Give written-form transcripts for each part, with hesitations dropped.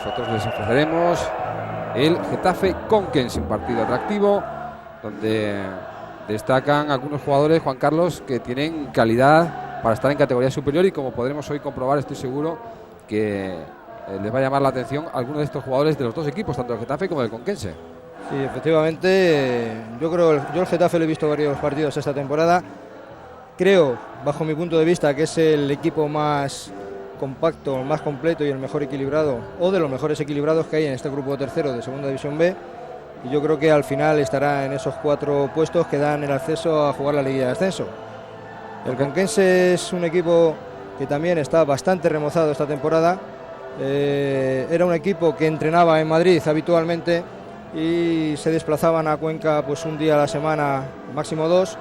nosotros les ofreceremos el Getafe Conquense, un partido atractivo donde destacan algunos jugadores, Juan Carlos, que tienen calidad para estar en categoría superior, y como podremos hoy comprobar, estoy seguro que les va a llamar la atención algunos de estos jugadores de los dos equipos, tanto del Getafe como del Conquense. Sí, efectivamente, yo el Getafe lo he visto varios partidos esta temporada. Creo, bajo mi punto de vista, que es el equipo más compacto, más completo y el mejor equilibrado, o de los mejores equilibrados que hay en este grupo tercero de Segunda División B. Y yo creo que al final estará en esos 4 puestos que dan el acceso a jugar la Liga de Ascenso. El Conquense es un equipo que también está bastante remozado esta temporada. Era un equipo que entrenaba en Madrid habitualmente y se desplazaban a Cuenca pues un día a la semana, máximo 2,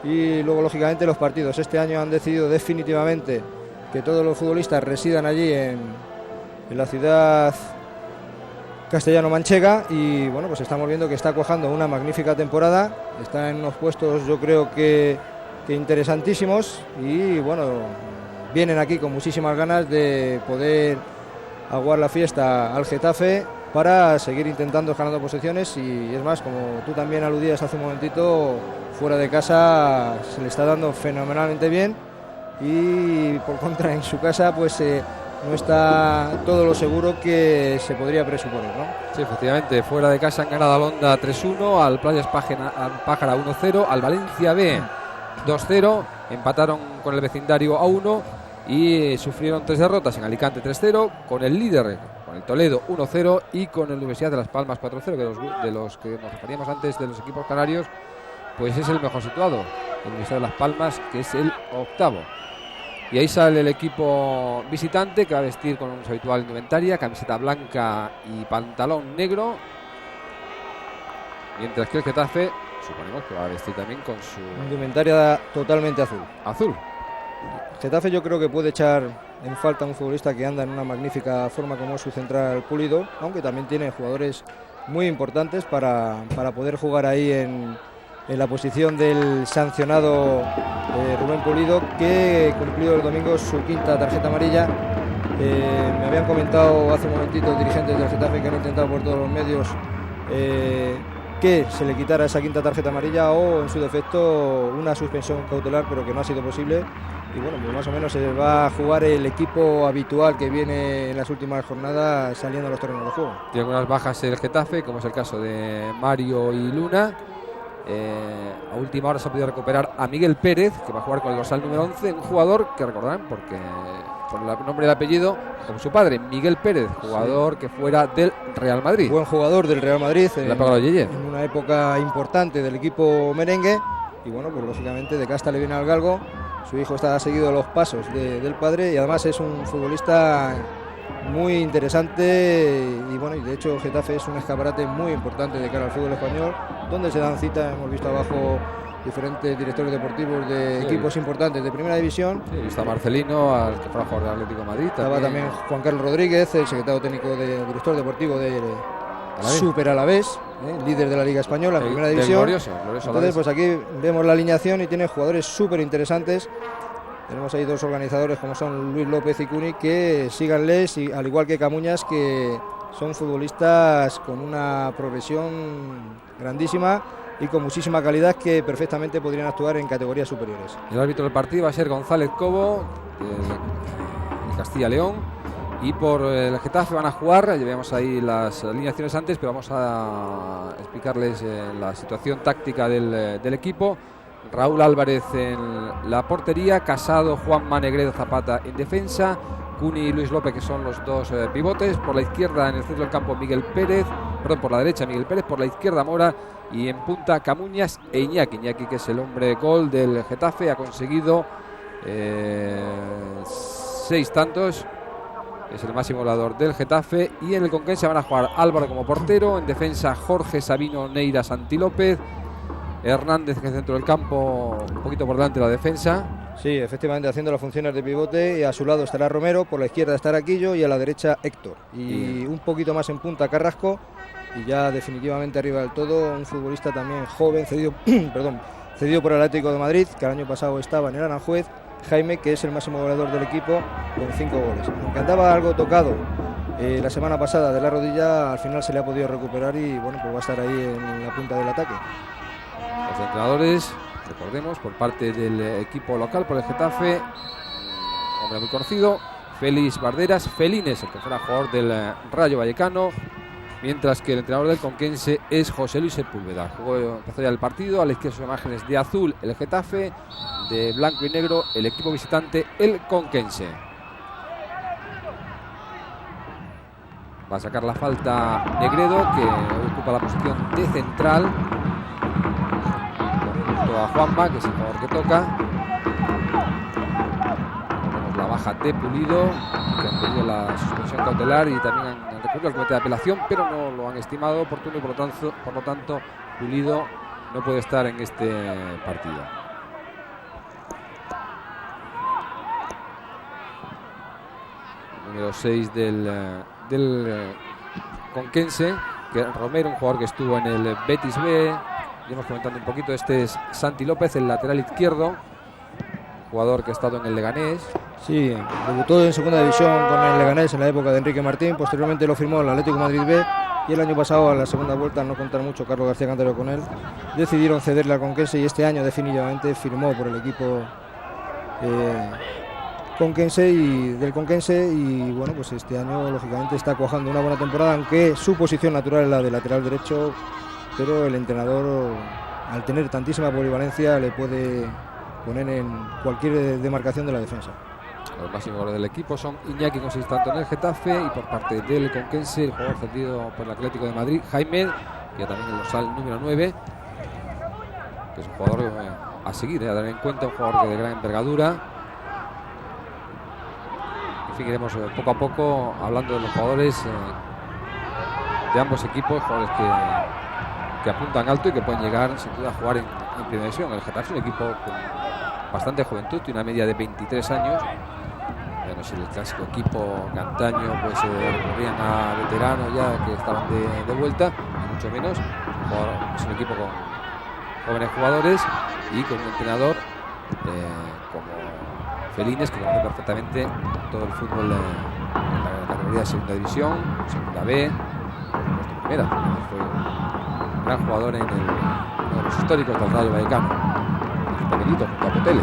y luego lógicamente los partidos. Este año han decidido definitivamente que todos los futbolistas residan allí en la ciudad castellano-manchega, y bueno, pues estamos viendo que está cuajando una magnífica temporada. Está en unos puestos, yo creo que interesantísimos, y bueno, vienen aquí con muchísimas ganas de poder aguar la fiesta al Getafe para seguir intentando ganando posiciones. Y es más, como tú también aludías hace un momentito, fuera de casa se le está dando fenomenalmente bien, y por contra en su casa pues no está todo lo seguro que se podría presuponer, ¿no? Sí, efectivamente, fuera de casa han ganado al Honda 3-1, al Playas Pájara 1-0, al Valencia B 2-0, empataron con el vecindario a 1 y sufrieron 3 derrotas en Alicante 3-0, con el líder, con el Toledo 1-0, y con el Universidad de Las Palmas 4-0, que de los que nos referíamos antes de los equipos canarios, pues es el mejor situado, el Universidad de Las Palmas, que es el octavo. Y ahí sale el equipo visitante, que va a vestir con su habitual indumentaria, camiseta blanca y pantalón negro, mientras que el Getafe suponemos que va a vestir también con su indumentaria totalmente azul. Getafe yo creo que puede echar en falta un futbolista que anda en una magnífica forma como es su central Pulido, aunque también tiene jugadores muy importantes para poder jugar ahí en la posición del sancionado Rubén Pulido, que cumplió el domingo su 5ª tarjeta amarilla. Me habían comentado hace un momentito dirigentes del Getafe que han intentado por todos los medios que se le quitara esa 5ª tarjeta amarilla, o en su defecto una suspensión cautelar, pero que no ha sido posible. Y bueno, pues más o menos se va a jugar el equipo habitual que viene en las últimas jornadas saliendo a los terrenos de juego. Tiene algunas bajas el Getafe, como es el caso de Mario y Luna. A última hora se ha podido recuperar a Miguel Pérez, que va a jugar con el dorsal número 11, un jugador que recordarán porque por el nombre y el apellido como su padre, Miguel Pérez, jugador que fuera del Real Madrid. Buen jugador del Real Madrid en una época importante del equipo merengue, y bueno, pues lógicamente de casta le viene al galgo. Su hijo está seguido los pasos del padre, y además es un futbolista muy interesante, y bueno, y de hecho Getafe es un escaparate muy importante de cara al fútbol español, donde se dan cita. Hemos visto abajo diferentes directores deportivos de equipos importantes de primera división. Sí, está Marcelino, al que fue a jugar del Atlético de Madrid. Estaba también Juan Carlos Rodríguez, el secretario técnico director deportivo de Super Alavés, líder de la Liga Española en primera división. Glorioso Entonces, pues aquí vemos la alineación y tiene jugadores súper interesantes. Tenemos ahí 2 organizadores como son Luis López y Cuni, que síganles, y al igual que Camuñas, que son futbolistas con una progresión grandísima y con muchísima calidad, que perfectamente podrían actuar en categorías superiores. El árbitro del partido va a ser González Cobo, de Castilla León, y por el Getafe van a jugar, ya veamos ahí las alineaciones antes, pero vamos a explicarles la situación táctica del equipo. Raúl Álvarez en la portería, Casado, Juanma, Negredo, Zapata en defensa, Cuni y Luis López, que son los 2 pivotes. Por la izquierda, en el centro del campo, por la derecha Miguel Pérez, por la izquierda Mora, y en punta Camuñas e Iñaki, que es el hombre gol del Getafe, ha conseguido 6 tantos, es el máximo goleador del Getafe. Y en el Conquense van a jugar Álvaro como portero, en defensa Jorge, Sabino, Neira, Santi López, Hernández, que es centro del campo, un poquito por delante de la defensa. Sí, efectivamente, haciendo las funciones de pivote, y a su lado estará Romero, por la izquierda estará Quillo y a la derecha Héctor. Y un poquito más en punta Carrasco, y ya definitivamente arriba del todo un futbolista también joven, cedido por el Atlético de Madrid, que el año pasado estaba en el Aranjuez, Jaime, que es el máximo goleador del equipo con 5 goles. Aunque andaba algo tocado la semana pasada de la rodilla, al final se le ha podido recuperar y bueno, pues va a estar ahí en la punta del ataque. Los entrenadores, recordemos, por parte del equipo local, por el Getafe, hombre muy conocido, Félix Barderas, Felines, el que fuera jugador del Rayo Vallecano, mientras que el entrenador del Conquense es José Luis Sepúlveda. Empezó ya el partido, a la izquierda sus imágenes de azul el Getafe, de blanco y negro el equipo visitante, el Conquense. Va a sacar la falta Negredo, que ocupa la posición de central, junto a Juanma, que es el jugador que toca. Tenemos la baja de Pulido, que han pedido la suspensión cautelar y también han recurrido al comité de apelación, pero no lo han estimado oportuno y por lo tanto Pulido no puede estar en este partido. Número 6 del Conquense, que Romero, un jugador que estuvo en el Betis B. Iremos comentando un poquito. Este es Santi López, el lateral izquierdo, jugador que ha estado en el Leganés. Sí, debutó en segunda división con el Leganés en la época de Enrique Martín, posteriormente lo firmó el Atlético de Madrid B y el año pasado, a la segunda vuelta, al no contar mucho Carlos García Cantero con él, decidieron cederle al Conquense y este año definitivamente firmó por el equipo Conquense del Conquense y bueno, pues este año lógicamente está cuajando una buena temporada, aunque su posición natural es la de lateral derecho, pero el entrenador, al tener tantísima polivalencia, le puede poner en cualquier demarcación de la defensa. Los máximos goles del equipo son Iñaki, con 6 tantos en el Getafe, y por parte del Conquense el jugador cedido por el Atlético de Madrid, Jaime, ya también el dorsal número 9, que es un jugador a seguir, a tener en cuenta, un jugador de gran envergadura. En fin, iremos poco a poco hablando de los jugadores de ambos equipos, jugadores que apuntan alto y que pueden llegar sin duda a jugar en primera división. El Getafe es un equipo con bastante juventud, tiene una media de 23 años. Ya no es el clásico equipo que antaño pues recurrían a veteranos ya que estaban de vuelta, ni mucho menos. Es un equipo con jóvenes jugadores y con un entrenador como Felines, que conoce perfectamente todo el fútbol en la categoría de segunda división, segunda B, primera. Fue un gran jugador en uno de los históricos del Rayo Vallecano, pequeñito junto a Potele.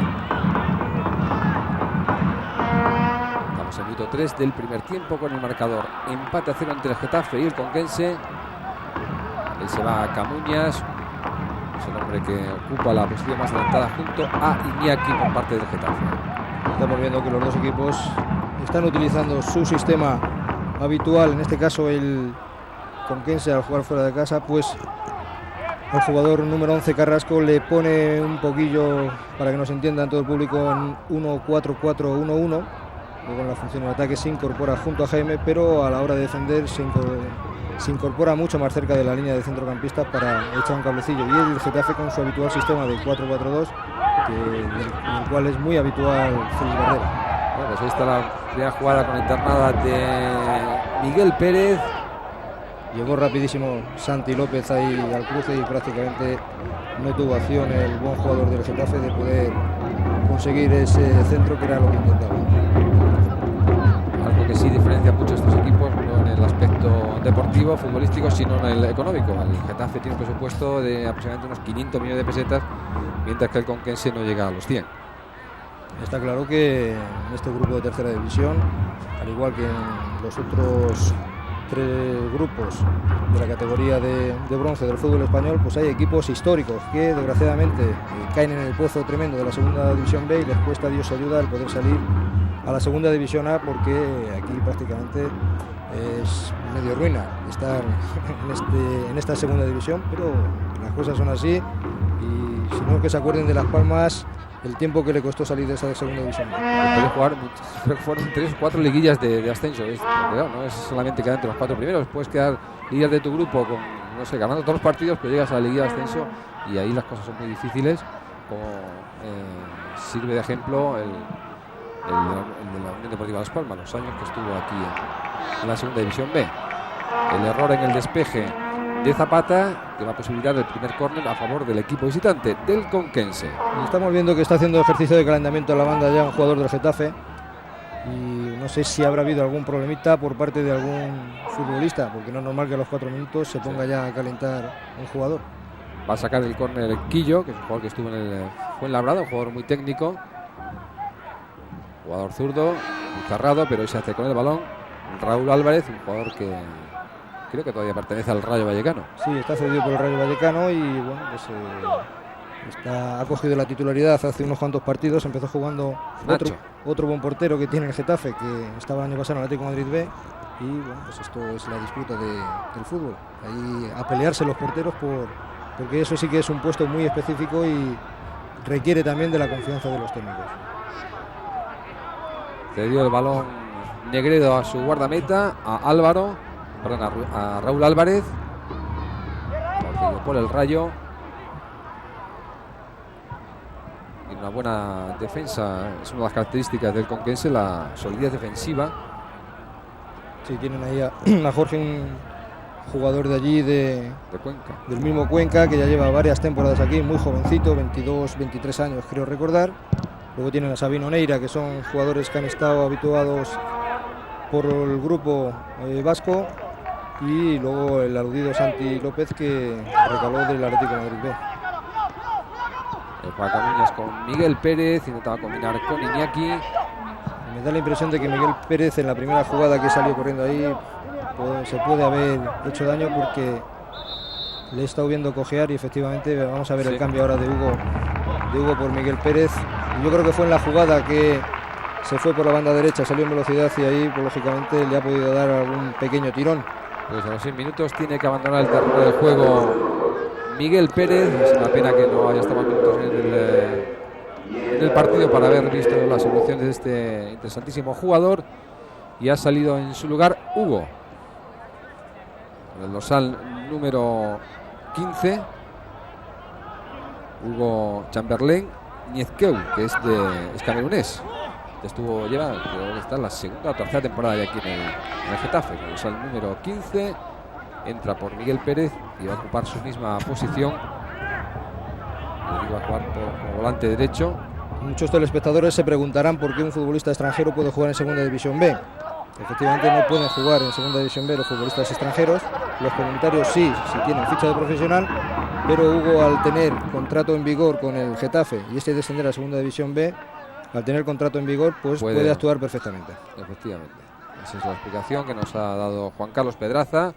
Estamos en el minuto 3 del primer tiempo con el marcador empate a 0 entre el Getafe y el Conquense. Él se va a Camuñas, es el hombre que ocupa la posición más adelantada junto a Iñaki por parte del Getafe. Estamos viendo que los dos equipos están utilizando su sistema habitual, en este caso el Conquense, al jugar fuera de casa, pues el jugador número 11 Carrasco le pone un poquillo, para que nos entiendan todo el público, en 1-4-4-1-1. Luego en la función de ataque se incorpora junto a Jaime, pero a la hora de defender se incorpora mucho más cerca de la línea de centrocampistas para echar un cablecillo. Y el Getafe con su habitual sistema de 4-4-2, del cual es muy habitual Félix Bardera. Bueno, pues ahí está la primera jugada con internada de Miguel Pérez. Llegó rapidísimo Santi López ahí al cruce y prácticamente no tuvo acción el buen jugador del Getafe de poder conseguir ese centro, que era lo que intentaba. Algo que sí diferencia mucho a estos equipos, no en el aspecto deportivo, futbolístico, sino en el económico. El Getafe tiene un presupuesto de aproximadamente unos 500 millones de pesetas, mientras que el Conquense no llega a los 100. Está claro que en este grupo de tercera división, al igual que en los otros 3 grupos de la categoría de bronce del fútbol español, pues hay equipos históricos que desgraciadamente caen en el pozo tremendo de la segunda división B y les cuesta, Dios ayuda, el poder salir a la segunda división A, porque aquí prácticamente es medio ruina estar en esta segunda división, pero las cosas son así y si no, que se acuerden de Las Palmas el tiempo que le costó salir de esa segunda división. Puede jugar, creo que fueron 3 o 4 liguillas de ascenso. Claro, no es solamente quedar entre los 4 primeros, puedes quedar líder de tu grupo con, no sé, ganando todos los partidos, pero llegas a la liguilla de ascenso y ahí las cosas son muy difíciles, como sirve de ejemplo el de la Unión Deportiva Las Palmas, los años que estuvo aquí en la segunda división B. El error en el despeje de Zapata, que va a posibilitar el primer córner a favor del equipo visitante, del Conquense. Y estamos viendo que está haciendo ejercicio de calentamiento a la banda ya un jugador del Getafe, y no sé si habrá habido algún problemita por parte de algún futbolista, porque no es normal que a los 4 minutos se ponga ya a calentar un jugador. Va a sacar el córner Quillo, que es un jugador que estuvo en el Fuenlabrada, un jugador muy técnico. Jugador zurdo, muy cerrado, pero hoy se hace con el balón. Raúl Álvarez, un jugador que creo que todavía pertenece al Rayo Vallecano. Sí, está cedido por el Rayo Vallecano y bueno, pues ha cogido la titularidad hace unos cuantos partidos. Empezó jugando otro buen portero que tiene el Getafe, que estaba el año pasado en el Atlético de Madrid B. Y bueno, pues esto es la disputa del fútbol. Ahí a pelearse los porteros porque eso sí que es un puesto muy específico y requiere también de la confianza de los técnicos. Cedió el balón Negredo a su guardameta, a Raúl Álvarez, por el Rayo. Y una buena defensa, es una de las características del conquense, la solidez defensiva. Sí, tienen ahí a Jorge, un jugador de allí, de Cuenca, del mismo Cuenca, que ya lleva varias temporadas aquí, muy jovencito, 22, 23 años creo recordar. Luego tienen a Sabino Neira, que son jugadores que han estado habituados por el grupo vasco, y luego el aludido Santi López, que recaló del Atlético de Madrid B. Juega Camuñas con Miguel Pérez, intentaba combinar con Iñaki. Me da la impresión de que Miguel Pérez, en la primera jugada que salió corriendo ahí, se puede haber hecho daño, porque le he estado viendo cojear y efectivamente vamos a ver el cambio ahora de Hugo por Miguel Pérez. Yo creo que fue en la jugada que se fue por la banda derecha, salió en velocidad y ahí pues, lógicamente le ha podido dar algún pequeño tirón. Pues a los 6 minutos tiene que abandonar el terreno del juego Miguel Pérez. Es una pena que no haya estado minutos en el partido para haber visto las evoluciones de este interesantísimo jugador, y ha salido en su lugar Hugo, con el dorsal número 15, Hugo Chamberlain Niezqueu, que es camerunés. Creo que está en la segunda o tercera temporada ya aquí en el Getafe, con el dorsal número 15. Entra por Miguel Pérez y va a ocupar su misma posición. Va a jugar como volante derecho. Muchos telespectadores se preguntarán por qué un futbolista extranjero puede jugar en Segunda División B. Efectivamente no pueden jugar en Segunda División B los futbolistas extranjeros. Los comunitarios sí, si tienen ficha de profesional, pero Hugo, al tener contrato en vigor con el Getafe y descender a Segunda División B, al tener contrato en vigor, pues puede actuar perfectamente. Efectivamente. Esa es la explicación que nos ha dado Juan Carlos Pedraza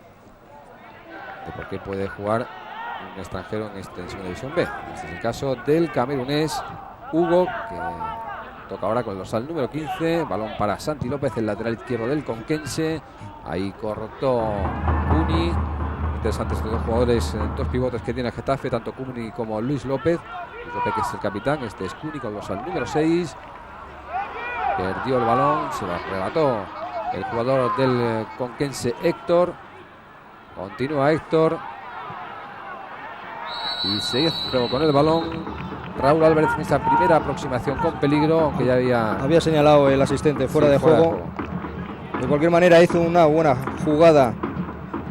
de por qué puede jugar un extranjero en Segunda División B. Este es el caso del camerunés Hugo, que toca ahora con el dorsal número 15. Balón para Santi López, el lateral izquierdo del conquense. Ahí cortó Cuni. Interesantes estos dos jugadores, dos pivotes que tiene el Getafe, tanto Cuni como Luis López. Luis López, que es el capitán, este es Cuni con el dorsal número 6. Perdió el balón, se lo arrebató el jugador del conquense Héctor. Continúa Héctor. Y se hizo con el balón Raúl Álvarez en esta primera aproximación con peligro, aunque ya había señalado el asistente fuera de juego. De cualquier manera hizo una buena jugada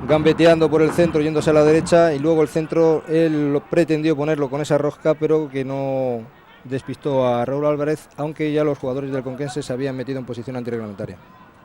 gambeteando por el centro, yéndose a la derecha, y luego el centro él lo pretendió ponerlo con esa rosca, pero que no despistó a Raúl Álvarez, aunque ya los jugadores del conquense se habían metido en posición antirreglamentaria.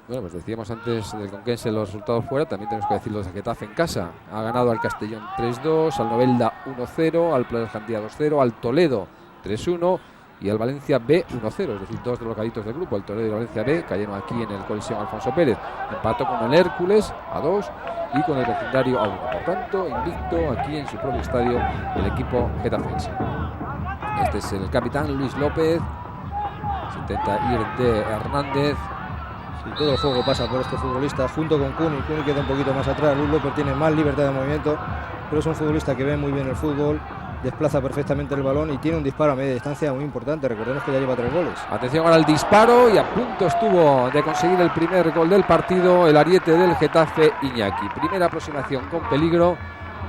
Bueno, pues decíamos antes del conquense los resultados fuera, también tenemos que decir los de Getafe en casa. Ha ganado al Castellón 3-2, al Novelda 1-0, al Playas Cantía 2-0, al Toledo 3-1 y al Valencia B 1-0, es decir, dos de los galitos del grupo. El Toledo y el Valencia B cayeron aquí en el Coliseo Alfonso Pérez. Empató con el Hércules a 2 y con el vecindario a 1. Por tanto, invicto aquí en su propio estadio el equipo getafense. Este es el capitán Luis López. Se intenta ir de Hernández. Sí, todo el juego pasa por este futbolista junto con Cuni. Cuni queda un poquito más atrás. Luis López tiene más libertad de movimiento, pero es un futbolista que ve muy bien el fútbol, desplaza perfectamente el balón y tiene un disparo a media distancia muy importante. Recordemos que ya lleva 3 goles. Atención ahora al disparo, y a punto estuvo de conseguir el primer gol del partido el ariete del Getafe, Iñaki. Primera aproximación con peligro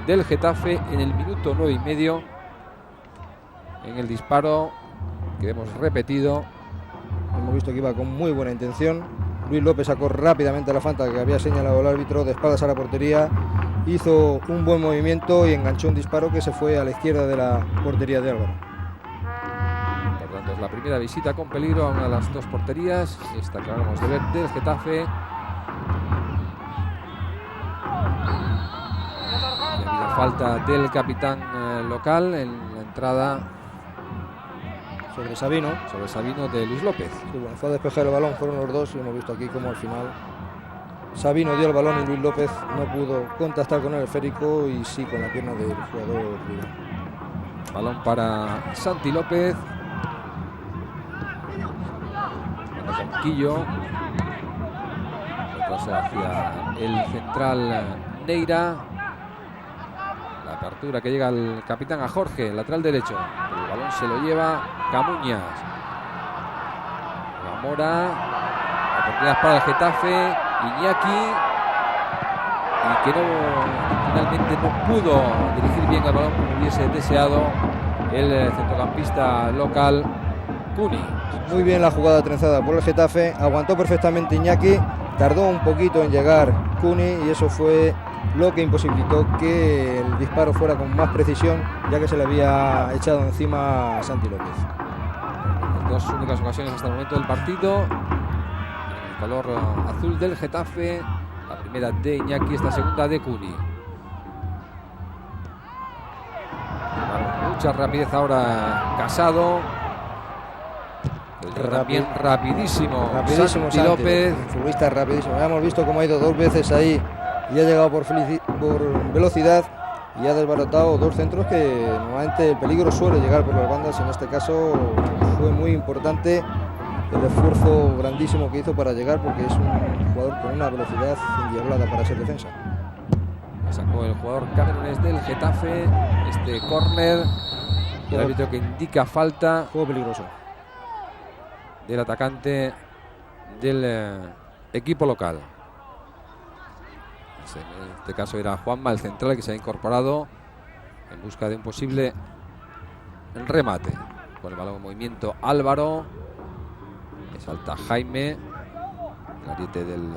del Getafe en el minuto 9,5. En el disparo que hemos repetido. Hemos visto que iba con muy buena intención. Luis López sacó rápidamente la falta que había señalado el árbitro, de espaldas a la portería, hizo un buen movimiento y enganchó un disparo que se fue a la izquierda de la portería de Álvaro. Entonces la primera visita con peligro a una de las dos porterías, esta que acabamos de ver del Getafe. Y ha habido falta del capitán local en la entrada sobre Sabino de Luis López. Sí, bueno, fue a despejar el balón, fueron los dos y hemos visto aquí como al final Sabino dio el balón y Luis López no pudo contactar con el esférico y sí con la pierna del jugador rival. Balón para Santi López. Con Quillo. Hacia el central Neira. La apertura que llega al capitán, a Jorge, lateral derecho. El balón se lo lleva Camuñas. La Mora. Oportunidad para el Getafe. Iñaki. Y que finalmente no pudo dirigir bien el balón como hubiese deseado el centrocampista local, Cuni. Muy bien la jugada trenzada por el Getafe. Aguantó perfectamente Iñaki. Tardó un poquito en llegar Cuni y eso fue lo que imposibilitó que el disparo fuera con más precisión, ya que se le había echado encima a Santi López. Las dos únicas ocasiones hasta el momento del partido. El color azul del Getafe. La primera de Iñaki, esta segunda de Cuni. Mucha rapidez ahora Casado. También rapidísimo Santi López. Futbolista rapidísimo. Ya hemos visto cómo ha ido dos veces ahí y ha llegado por velocidad y ha desbaratado dos centros que normalmente el peligro suele llegar por las bandas. En este caso fue muy importante el esfuerzo grandísimo que hizo para llegar, porque es un jugador con una velocidad inviolada para ser defensa. Sacó el jugador camerunés del Getafe este córner. El árbitro que indica falta. Juego peligroso del atacante del equipo local. En este caso era Juanma, el central, que se ha incorporado en busca de un posible remate. Con el balón en movimiento Álvaro. Salta Jaime, el ariete del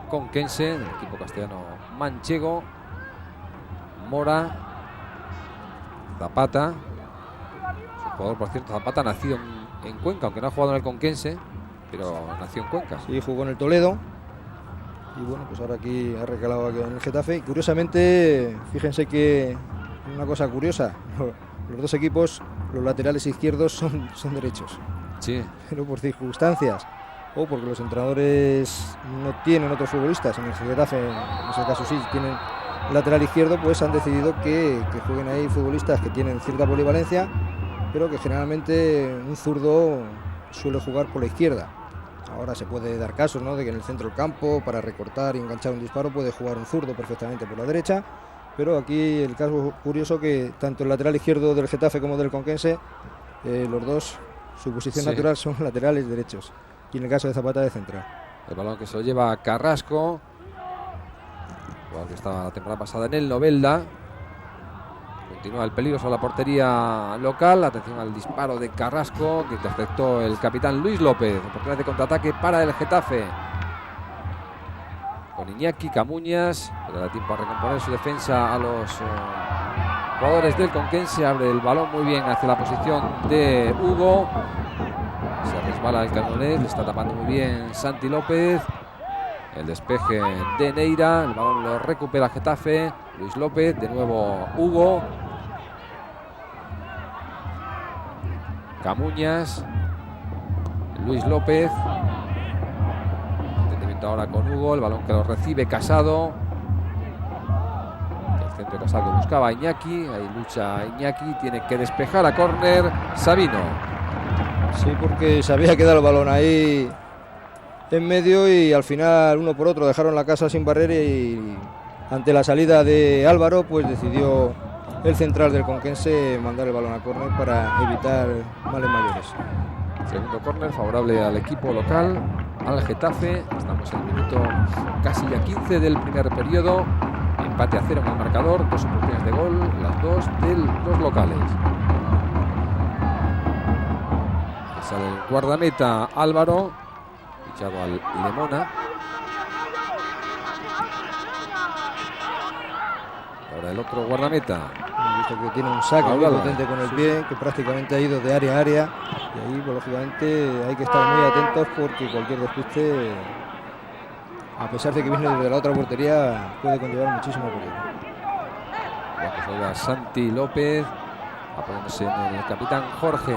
conquense, del equipo castellano manchego. Mora, Zapata. Su jugador, por cierto, Zapata, nacido en Cuenca, aunque no ha jugado en el conquense, pero nació en Cuenca. Sí, jugó en el Toledo. Y bueno, pues ahora aquí ha recalado aquí en el Getafe. Y curiosamente, fíjense que una cosa curiosa, los dos equipos, los laterales izquierdos son derechos. Sí. Pero por circunstancias o porque los entrenadores no tienen otros futbolistas. En el Getafe, en ese caso sí, tienen lateral izquierdo, pues han decidido que jueguen ahí futbolistas que tienen cierta polivalencia, pero que generalmente un zurdo suele jugar por la izquierda. Ahora se puede dar casos, ¿no?, de que en el centro del campo, para recortar y enganchar un disparo, puede jugar un zurdo perfectamente por la derecha. Pero aquí el caso curioso que tanto el lateral izquierdo del Getafe como del Conquense, los dos, su posición natural son laterales derechos. Y en el caso de Zapata, de central. El balón que se lo lleva Carrasco, jugador que estaba la temporada pasada en el Novelda. Continúa el peligro sobre la portería local. Atención al disparo de Carrasco, que interceptó el capitán Luis López. Oportunidad de contraataque para el Getafe. Con Iñaki, Camuñas, le da tiempo a recomponer su defensa a los jugadores del Conquense. Abre el balón muy bien hacia la posición de Hugo. Se resbala el camerunés, le está tapando muy bien Santi López. El despeje de Neira, el balón lo recupera Getafe. Luis López, de nuevo Hugo. Camuñas, Luis López. Ahora con Hugo, el balón que lo recibe Casado. El centro de Casado que buscaba a Iñaki. Ahí lucha Iñaki, tiene que despejar a córner Sabino. Sí, porque se había quedado el balón ahí en medio y al final uno por otro dejaron la casa sin barrera, y ante la salida de Álvaro pues decidió el central del Conquense mandar el balón a córner para evitar males mayores. Segundo córner favorable al equipo local, al Getafe. Estamos en el minuto casi ya 15 del primer periodo. Empate a 0 en el marcador, dos oportunidades de gol, las dos de los locales. Sale el guardameta Álvaro, fichado al Lemona. Ahora el otro guardameta. visto que tiene un saque muy potente con el pie, que prácticamente ha ido de área a área, y ahí pues, lógicamente hay que estar muy atentos porque cualquier despiste, a pesar de que viene desde la otra portería, puede conllevar muchísimo peligro. Ya que juega Santi López, apoyándose en el capitán Jorge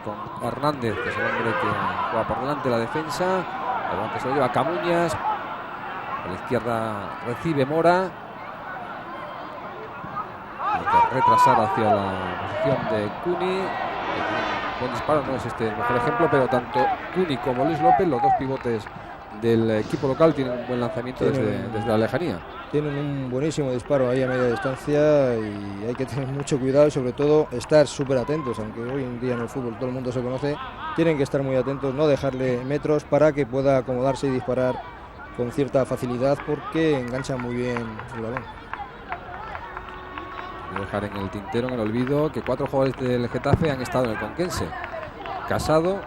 con Hernández, que es el hombre que juega por delante de la defensa. El balón que se lo lleva Camuñas, a la izquierda recibe Mora. Hay que retrasar hacia la posición de Cuni. Buen disparo, no es este el mejor ejemplo, pero tanto Cuni como Luis López, los dos pivotes del equipo local, tienen un buen lanzamiento desde la lejanía. Tienen un buenísimo disparo ahí a media distancia y hay que tener mucho cuidado y sobre todo estar súper atentos, aunque hoy en día en el fútbol todo el mundo se conoce, tienen que estar muy atentos, no dejarle metros para que pueda acomodarse y disparar con cierta facilidad porque engancha muy bien el balón. Voy a dejar en el tintero, en el olvido, que 4 jugadores del Getafe han estado en el Conquense. Casado,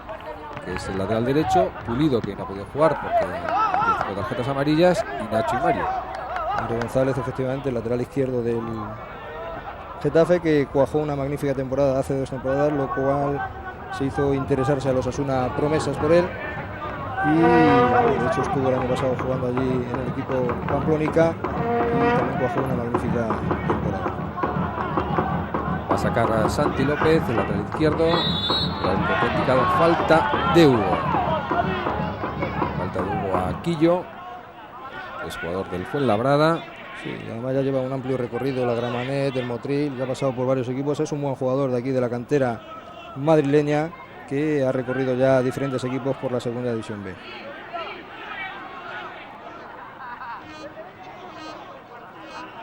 que es el lateral derecho, Pulido, que no ha podido jugar porque tiene tarjetas amarillas, y Nacho y Mario. Mario González, efectivamente, el lateral izquierdo del Getafe, que cuajó una magnífica temporada hace 2 temporadas, lo cual se hizo interesarse a los Osasuna promesas por él. Y de hecho estuvo el año pasado jugando allí en el equipo Pamplónica y también cuajó una magnífica temporada. Va a sacar a Santi López, el lateral izquierdo. Ha indicado falta de Hugo. Falta de Hugo a Quillo, es jugador del Fuenlabrada. Sí, además ya lleva un amplio recorrido, la Gramenet, el Motril, ya ha pasado por varios equipos. Es un buen jugador de aquí de la cantera madrileña que ha recorrido ya diferentes equipos por la segunda división B.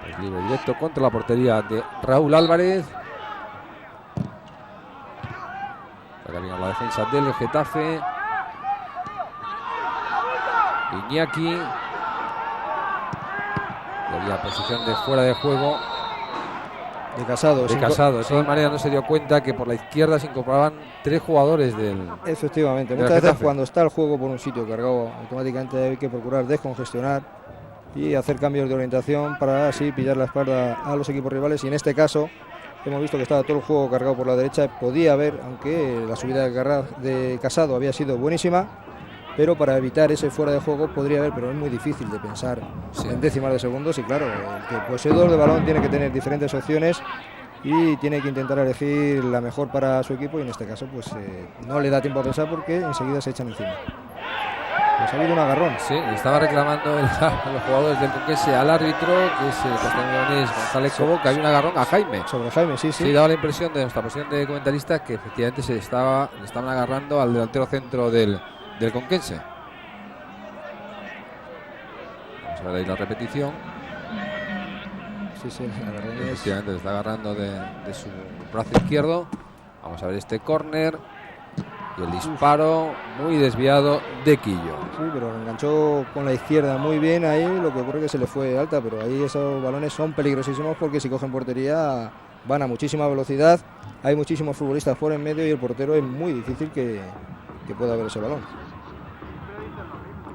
El libre directo contra la portería de Raúl Álvarez. Acá viene la defensa del Getafe. Iñaki. Había posición de fuera de juego. De Casado. De Casado. De todas maneras no se dio cuenta que por la izquierda se incorporaban 3 jugadores del... Efectivamente. Muchas veces cuando está el juego por un sitio cargado, automáticamente hay que procurar descongestionar y hacer cambios de orientación para así pillar la espalda a los equipos rivales. Y en este caso hemos visto que estaba todo el juego cargado por la derecha. Podía haber, aunque la subida de Casado había sido buenísima, pero para evitar ese fuera de juego podría haber, pero es muy difícil de pensar en décimas de segundos. Y claro, el que poseedor de balón tiene que tener diferentes opciones y tiene que intentar elegir la mejor para su equipo, y en este caso pues no le da tiempo a pensar porque enseguida se echan encima. Pues ha habido un agarrón. Sí, le estaba reclamando a los jugadores del Conquense al árbitro, que es el castellonés González Cobo, que hay un agarrón a Jaime. Sobre Jaime, sí. Sí, daba la impresión de nuestra posición de comentarista que efectivamente le estaban agarrando al delantero centro del Conquense. Vamos a ver ahí la repetición. Sí, efectivamente le está agarrando de su brazo izquierdo. Vamos a ver este córner. Y el disparo muy desviado de Quillo. Sí, pero enganchó con la izquierda muy bien ahí, lo que ocurre es que se le fue alta, pero ahí esos balones son peligrosísimos porque si cogen portería van a muchísima velocidad, hay muchísimos futbolistas por en medio y el portero es muy difícil que pueda ver ese balón.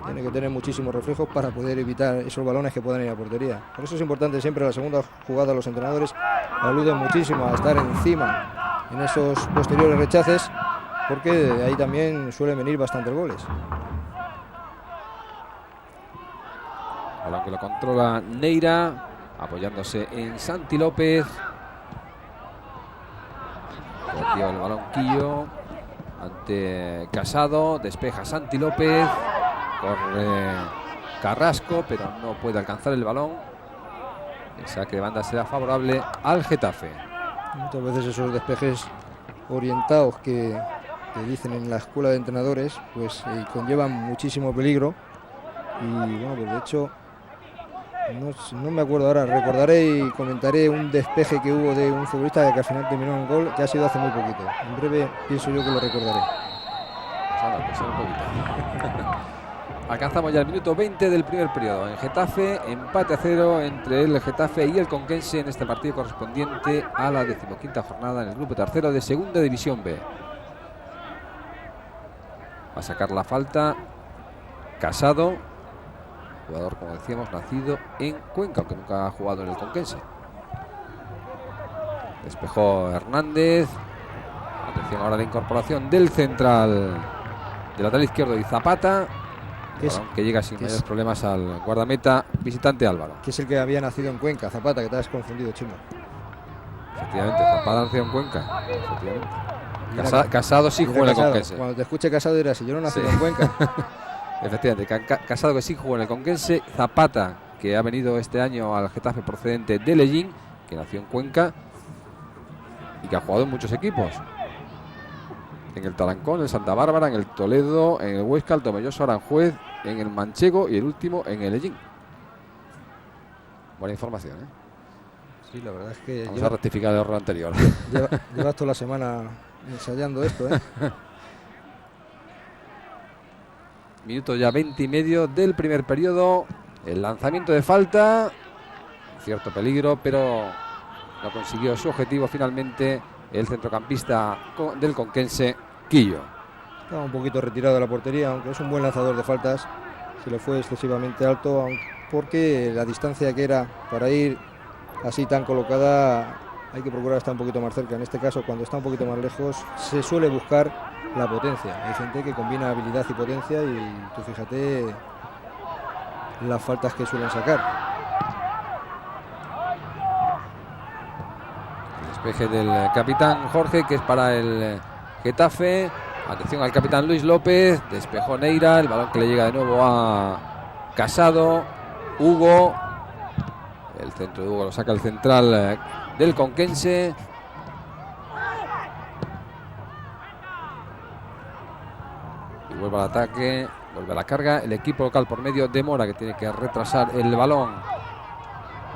Tiene que tener muchísimos reflejos para poder evitar esos balones que puedan ir a portería. Por eso es importante siempre la segunda jugada, los entrenadores aluden muchísimo a estar encima en esos posteriores rechaces, porque de ahí también suelen venir bastantes goles. Balón que lo controla Neira, apoyándose en Santi López. Cogió el balón Quillo ante Casado, despeja Santi López, corre Carrasco, pero no puede alcanzar el balón. El saque de banda será favorable al Getafe. Muchas veces esos despejes orientados que dicen en la escuela de entrenadores pues conllevan muchísimo peligro, y bueno, pues de hecho no me acuerdo ahora, recordaré y comentaré un despeje que hubo de un futbolista que al final terminó en gol, que ha sido hace muy poquito. En breve pienso yo que lo recordaré. Pues un poquito. Alcanzamos ya el minuto 20 del primer periodo. En Getafe, empate a 0 entre el Getafe y el Conquense en este partido correspondiente a la 15ª jornada en el grupo tercero de Segunda División B. Va a sacar la falta Casado, jugador, como decíamos, nacido en Cuenca, aunque nunca ha jugado en el Conquense. Despejó Hernández. Atención ahora de incorporación del central, del lateral izquierdo y Zapata, que llega sin mayores problemas al guardameta visitante Álvaro. Que es el que había nacido en Cuenca, Zapata, que te has confundido, Chimo. Efectivamente, Zapata nació en Cuenca. Efectivamente. Casado sí jugó en el Conquense. Cuando te escuche Casado dirás, si yo no nací en Cuenca. Efectivamente, Casado que sí jugó en el Conquense. Zapata, que ha venido este año al Getafe procedente de Lellín, que nació en Cuenca y que ha jugado en muchos equipos. En el Tarancón, en el Santa Bárbara, en el Toledo, en el Huesca, el Tomelloso, Aranjuez, en el Manchego y el último en el Lellín. Buena información, ¿eh? Sí, la verdad es que... Vamos a rectificar el error anterior. Llevas toda la semana ensayando esto, ¿eh? Minuto ya 20 y medio del primer periodo. El lanzamiento de falta. Cierto peligro, pero no consiguió su objetivo finalmente el centrocampista del Conquense, Quillo. Estaba un poquito retirado de la portería, aunque es un buen lanzador de faltas. Se le fue excesivamente alto, porque la distancia que era para ir así tan colocada, hay que procurar estar un poquito más cerca. En este caso, cuando está un poquito más lejos, se suele buscar la potencia. Hay gente que combina habilidad y potencia, y tú fíjate las faltas que suelen sacar. Despeje del capitán Jorge, que es para el Getafe. Atención al capitán Luis López. Despejó Neira, el balón que le llega de nuevo a Casado. Hugo, el centro de Hugo lo saca el central del Conquense. Y vuelve al ataque, vuelve a la carga el equipo local por medio de Mora, que tiene que retrasar el balón.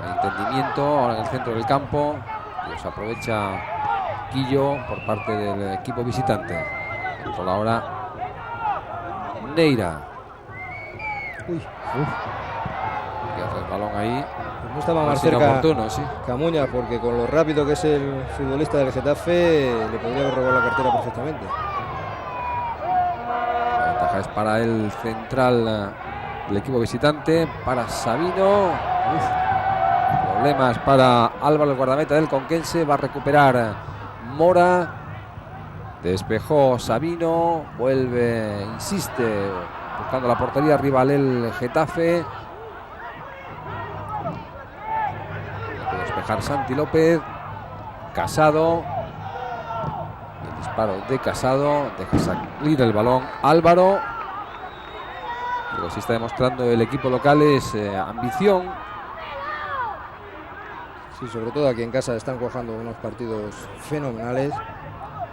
El entendimiento ahora en el centro del campo. Los aprovecha Quillo por parte del equipo visitante. Por ahora Neira. Uy. El balón ahí. Pues no estaba más cerca oportuno, sí. Camuña, porque con lo rápido que es el futbolista del Getafe, le podría haber robado la cartera perfectamente. La ventaja es para el central del equipo visitante, para Sabino. Problemas para Álvaro, el guardameta del Conquense. Va a recuperar Mora. Despejó Sabino. Vuelve, insiste, buscando la portería rival el Getafe. Puede despejar Santi López. Casado. El disparo de Casado. Deja salir el balón Álvaro. Lo que sí está demostrando el equipo local es ambición. Sí, sobre todo aquí en casa están cuajando unos partidos fenomenales.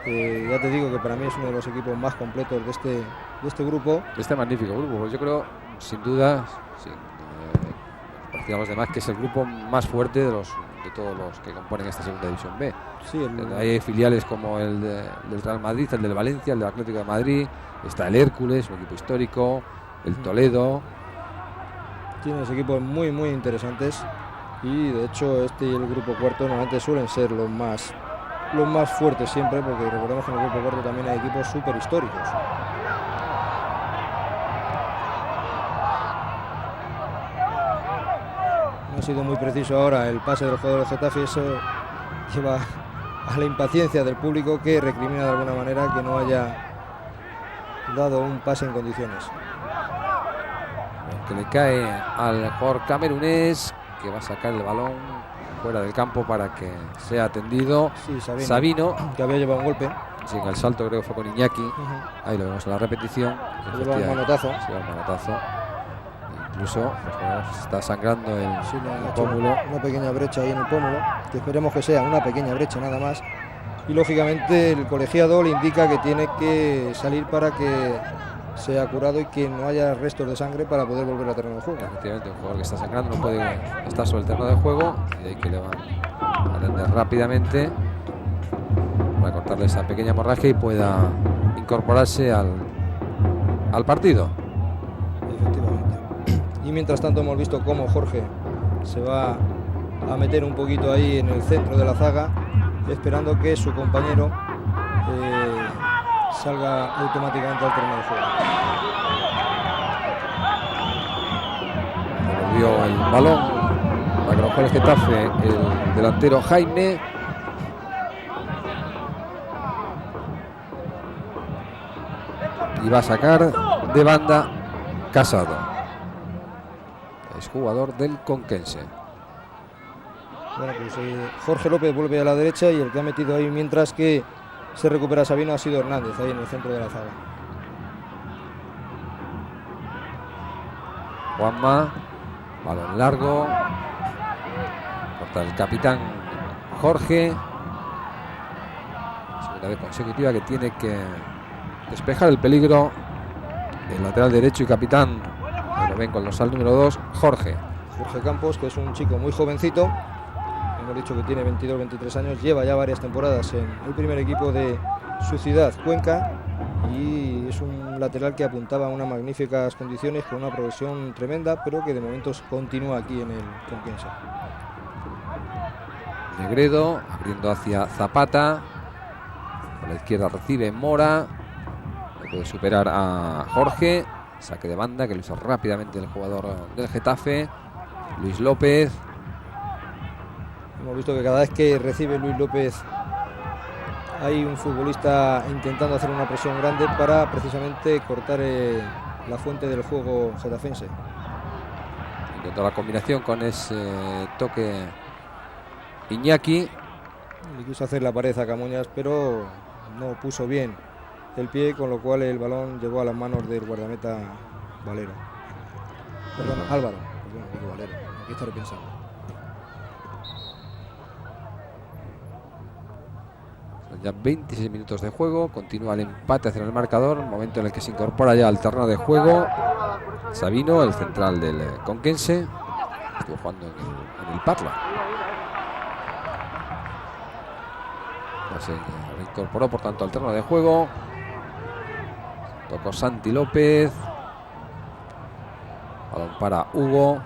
Ya te digo que para mí es uno de los equipos más completos de este grupo. De este magnífico grupo. Pues yo creo, sin duda, a los demás, que es el grupo más fuerte de todos los que componen esta segunda división B. Sí, hay filiales como el del Real Madrid, el del Valencia, el del Atlético de Madrid. Está el Hércules, un equipo histórico. El Toledo. Tienes equipos muy, muy interesantes. Y de hecho este y el grupo cuarto normalmente suelen ser los más fuertes siempre, porque recordemos que en el grupo cuarto también hay equipos súper históricos. No ha sido muy preciso ahora el pase del jugador del Getafe, eso lleva a la impaciencia del público, que recrimina de alguna manera que no haya dado un pase en condiciones. Que le cae al jugador camerunés, que va a sacar el balón fuera del campo para que sea atendido. Sí, Sabino, que había llevado un golpe. Sí, en el salto creo que fue con Iñaki. Ahí lo vemos en la repetición. Se lleva un manotazo. Incluso pues, está sangrando el pómulo. Una pequeña brecha ahí en el pómulo, que esperemos que sea una pequeña brecha nada más. Y lógicamente el colegiado le indica que tiene que salir para que sea curado y que no haya restos de sangre para poder volver a terreno de juego. Efectivamente, un jugador que está sangrando no puede estar sobre el terreno de juego, y de ahí que le van a atender rápidamente para cortarle esa pequeña hemorragia y pueda incorporarse al partido. Efectivamente. Y mientras tanto hemos visto cómo Jorge se va a meter un poquito ahí en el centro de la zaga, esperando que su compañero salga automáticamente al terreno de juego. Volvió el balón para que lo juegue el Getafe, el delantero Jaime. y va a sacar de banda Casado. Es jugador del Conquense. Bueno, pues Jorge López vuelve a la derecha y el que ha metido ahí mientras que se recupera Sabino ha sido Hernández, ahí en el centro de la zaga. Juanma, balón largo, corta el capitán Jorge. Segunda vez consecutiva que tiene que despejar el peligro. El lateral derecho y capitán, ahí lo ven con los al número 2, Jorge Campos, que es un chico muy jovencito. Hemos dicho que tiene 22-23 años, lleva ya varias temporadas en el primer equipo de su ciudad, Cuenca, y es un lateral que apuntaba a unas magníficas condiciones con una progresión tremenda, pero que de momento continúa aquí en el Conquense. Negredo abriendo hacia Zapata, por la izquierda recibe Mora, no puede superar a Jorge, saque de banda que lo hizo rápidamente el jugador del Getafe, Luis López. Hemos visto que cada vez que recibe Luis López hay un futbolista intentando hacer una presión grande para precisamente cortar la fuente del juego getafense. Intentó la combinación con ese toque Iñaki. Le quiso hacer la pared a Camuñas, pero no puso bien el pie, con lo cual el balón llegó a las manos del guardameta Valero. Perdón, Álvaro. Perdón, digo Valero. Aquí estaré pensando. Ya 26 minutos de juego, continúa el empate hacia el marcador, momento en el que se incorpora ya al terreno de juego Sabino, el central del Conquense, estuvo jugando en el Parla. Ya se reincorporó por tanto al terreno de juego, tocó Santi López, balón para Hugo.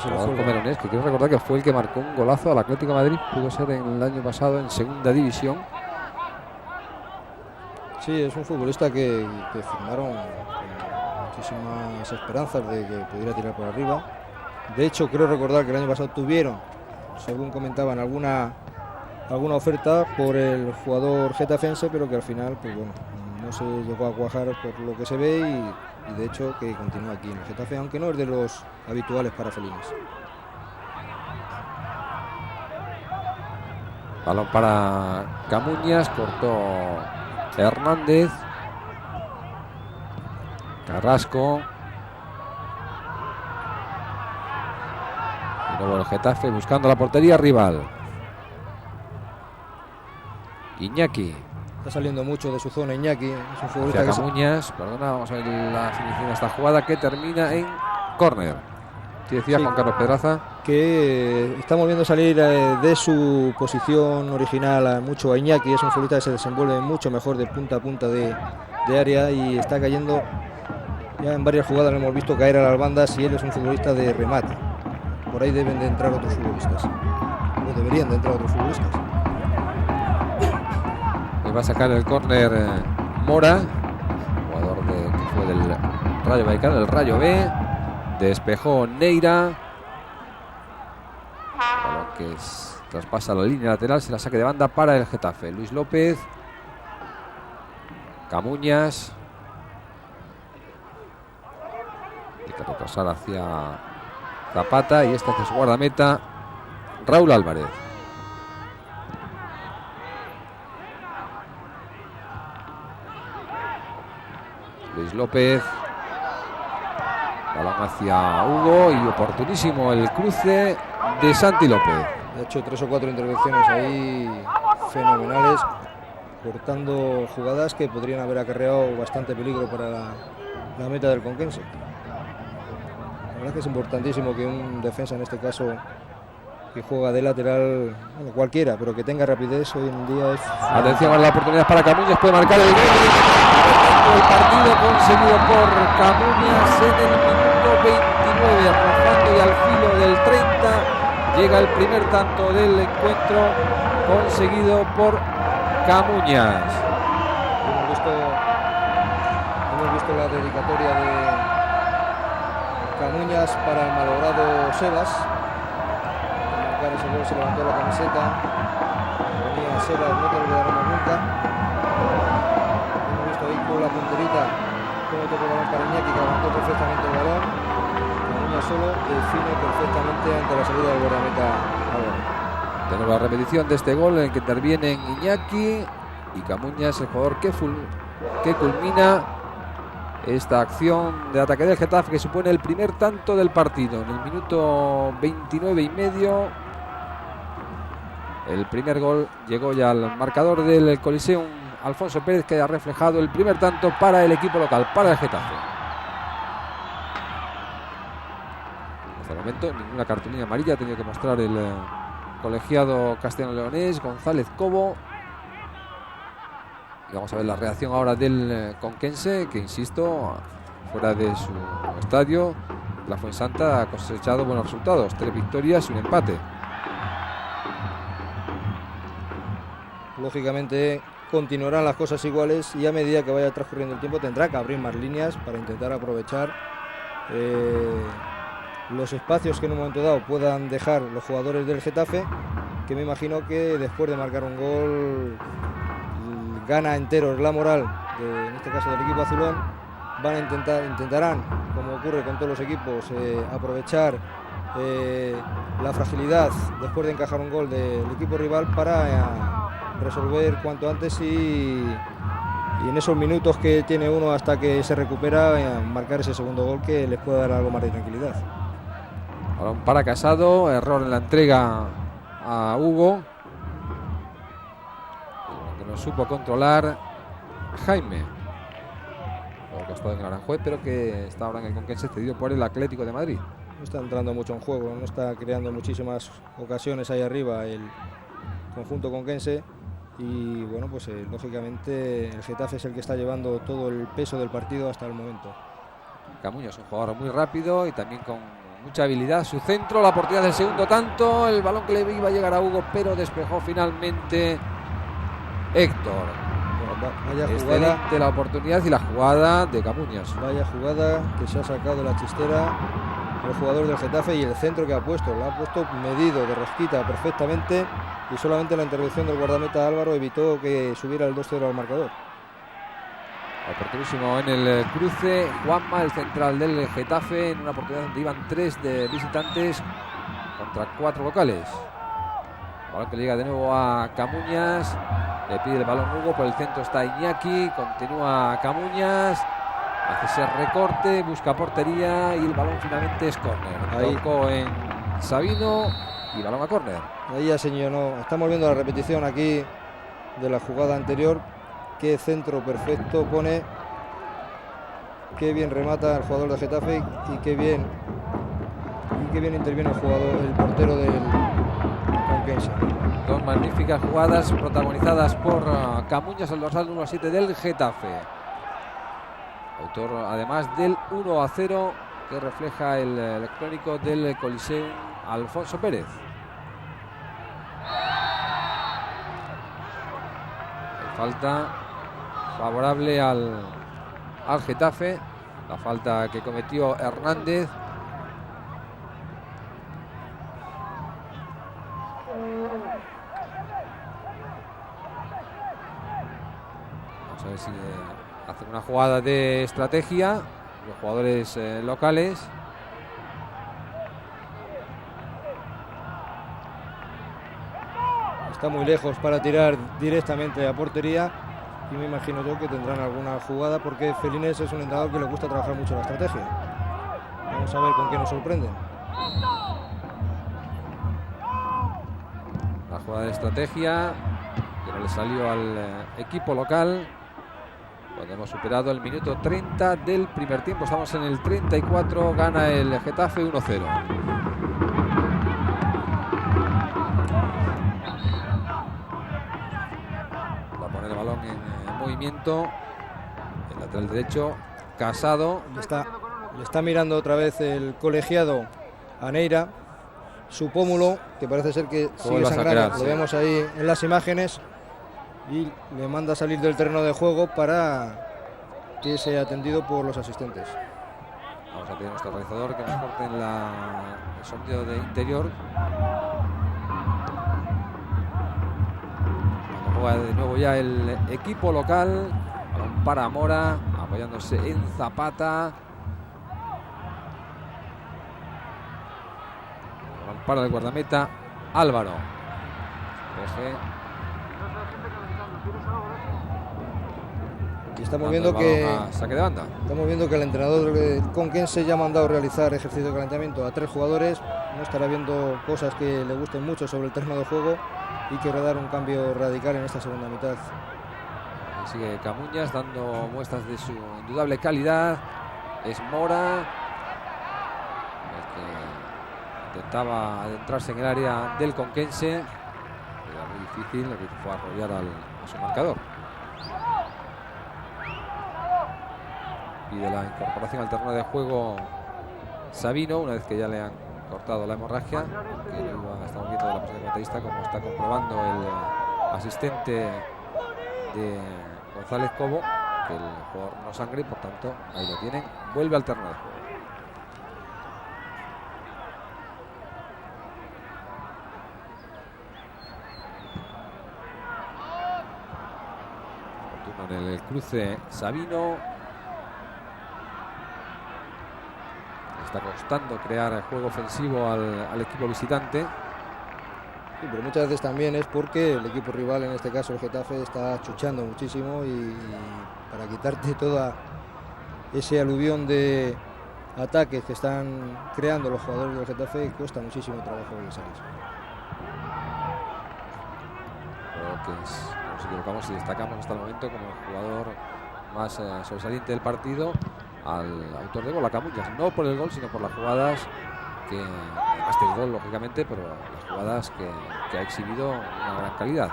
Comerones, que quiero recordar que fue el que marcó un golazo al Atlético de Madrid, pudo ser en el año pasado en segunda división. Sí, es un futbolista que firmaron con muchísimas esperanzas de que pudiera tirar por arriba. De hecho, creo recordar que el año pasado tuvieron, según comentaban, alguna oferta por el jugador getafense, pero que al final, pues bueno, no se llegó a cuajar por lo que se ve y de hecho que continúa aquí en el Getafe, aunque no es de los habituales para felinos. Balón para Camuñas, cortó Hernández, Carrasco, y luego el Getafe buscando la portería rival. Iñaki. Está saliendo mucho de su zona Iñaki, es un futbolista hacia Camuñas, perdona, vamos a ver la definición de esta jugada que termina en córner. Sí, decía Juan Carlos Pedraza que estamos viendo salir de su posición original mucho a Iñaki. Es un futbolista que se desenvuelve mucho mejor de punta a punta de área y está cayendo ya en varias jugadas, lo hemos visto caer a las bandas, y él es un futbolista de remate. Por ahí deben de entrar otros futbolistas, o deberían de entrar otros futbolistas. Va a sacar el córner Mora, jugador que fue del Rayo Vallecano, el Rayo B. Despejó Neira, balón que traspasa la línea lateral, se la saque de banda para el Getafe. Luis López, Camuñas, hay que retrasar hacia Zapata y este hacia su guardameta Raúl Álvarez. Luis López, balón hacia Hugo y oportunísimo el cruce de Santi López. Ha hecho 3 o 4 intervenciones ahí fenomenales, cortando jugadas que podrían haber acarreado bastante peligro para la meta del Conquense. La verdad es que es importantísimo que un defensa, en este caso que juega de lateral, bueno, cualquiera, pero que tenga rapidez hoy en día es... Atención a la oportunidad para Camuñas, puede marcar el gol. El partido conseguido por Camuñas en el minuto 29, rozando y al filo del 30, llega el primer tanto del encuentro conseguido por Camuñas. Hemos visto la dedicatoria de Camuñas para el malogrado Sebas. Ese gol se levantó la camiseta, venía Sebas, no te olvidaremos nunca. solo la punterita, como tocó el balón para Iñaki, que aguantó perfectamente el balón. Camuñas solo define perfectamente ante la salida del guardameta Álvaro. Tenemos la repetición de este gol en el que intervienen Iñaki y Camuñas, el jugador que culmina esta acción de ataque del Getafe, que supone el primer tanto del partido. En el minuto 29 y medio, el primer gol llegó ya al marcador del Coliseum Alfonso Pérez, que ha reflejado el primer tanto para el equipo local, para el Getafe. Hasta el momento ninguna cartulina amarilla ha tenido que mostrar el colegiado castellano-leonés González Cobo. Y vamos a ver la reacción ahora del conquense, que insisto, fuera de su estadio, la Fuensanta ha cosechado buenos resultados, 3 victorias y un empate. Lógicamente continuarán las cosas iguales y a medida que vaya transcurriendo el tiempo tendrá que abrir más líneas para intentar aprovechar los espacios que en un momento dado puedan dejar los jugadores del Getafe, que me imagino que después de marcar un gol gana enteros la moral en este caso del equipo azulón. Intentarán, como ocurre con todos los equipos, aprovechar la fragilidad después de encajar un gol del equipo rival para resolver cuanto antes y en esos minutos que tiene uno hasta que se recupera, marcar ese segundo gol que les pueda dar algo más de tranquilidad. Balón para Casado, error en la entrega a Hugo, que no supo controlar Jaime, que ha estado en el Aranjuez, pero que está ahora en el Conquense, cedido por el Atlético de Madrid. No está entrando mucho en juego, no está creando muchísimas ocasiones ahí arriba el conjunto conquense. Y bueno, pues lógicamente el Getafe es el que está llevando todo el peso del partido hasta el momento. Camuñas es un jugador muy rápido y también con mucha habilidad. Su centro, la oportunidad del segundo tanto, el balón que le iba a llegar a Hugo, pero despejó finalmente Héctor. Vaya excelente jugada, la oportunidad y la jugada de Camuñas. vaya jugada que se ha sacado de la chistera el jugador del Getafe, y el centro que ha puesto, lo ha puesto medido de rosquita perfectamente, y solamente la intervención del guardameta Álvaro evitó que subiera el 2-0 al marcador. Oportunísimo en el cruce Juanma, el central del Getafe, en una oportunidad donde iban 3 de visitantes contra 4 locales. Balón que llega de nuevo a Camuñas, le pide el balón Hugo, por el centro está Iñaki, continúa Camuñas, hace ese recorte, busca portería y el balón finalmente es córner. Tocó en Sabino y balón a córner. Ahí ya señaló, estamos viendo la repetición aquí de la jugada anterior. Qué centro perfecto pone, qué bien remata el jugador de Getafe y qué bien interviene el portero del Conquense. Dos magníficas jugadas protagonizadas por Camuñas, el dorsal número 7 del Getafe, autor además del 1-0 que refleja el electrónico del Coliseum Alfonso Pérez. Falta favorable al Getafe, la falta que cometió Hernández. Vamos a ver si hacen una jugada de estrategia los jugadores locales. Está muy lejos para tirar directamente a portería, y me imagino yo que tendrán alguna jugada, porque Felines es un entrenador que le gusta trabajar mucho la estrategia. Vamos a ver con qué nos sorprenden. La jugada de estrategia que no le salió al equipo local cuando hemos superado el minuto 30 del primer tiempo. Estamos en el 34, gana el Getafe 1-0. En movimiento, el lateral derecho Casado. Le está mirando otra vez el colegiado a Neira, su pómulo, que parece ser que sigue sangrando, lo vemos ahí en las imágenes, y le manda a salir del terreno de juego para que sea atendido por los asistentes. Vamos a pedir a nuestro realizador que nos corten el sonido de interior. Juega de nuevo ya el equipo local, para Mora, apoyándose en Zapata. Para el guardameta Álvaro. Y estamos viendo que saque de banda. Estamos viendo que el entrenador conquense ya ha mandado realizar ejercicio de calentamiento a 3 jugadores. No estará viendo cosas que le gusten mucho sobre el terreno de juego y quiere dar un cambio radical en esta segunda mitad. Sigue Camuñas dando muestras de su indudable calidad. Es Mora el que intentaba adentrarse en el área del conquense. Era muy difícil, lo que fue arrollar a su marcador. Y de la incorporación al terreno de juego Sabino, una vez que ya le han cortado la hemorragia, que estamos viendo de la posición comentarista como está comprobando el asistente de González Cobo, que el jugador no sangre, por tanto ahí lo tienen, vuelve al terreno de juego. Continúa en el cruce Sabino. Está costando crear juego ofensivo al equipo visitante. Sí, pero muchas veces también es porque el equipo rival, en este caso el Getafe, está chuchando muchísimo y para quitarte toda ese aluvión de ataques que están creando los jugadores del Getafe cuesta muchísimo trabajo de salir. Creo que no nos equivocamos si destacamos hasta el momento como el jugador más sobresaliente del partido al autor de gol, a Camuñas, no por el gol sino por las jugadas que, además del gol lógicamente, pero las jugadas que ha exhibido una gran calidad.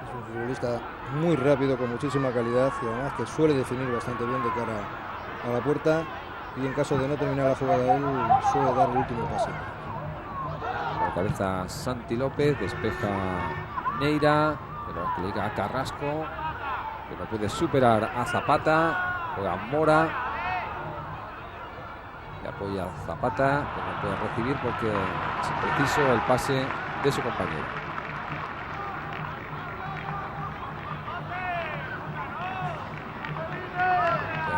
Es un futbolista muy rápido, con muchísima calidad y además que suele definir bastante bien de cara a la puerta, y en caso de no terminar la jugada él suele dar el último pase. Por la cabeza Santi López, despeja Neira, pero que le llega a Carrasco, que no puede superar a Zapata. Juega Mora, le apoya a Zapata, que no puede recibir porque es preciso el pase de su compañero.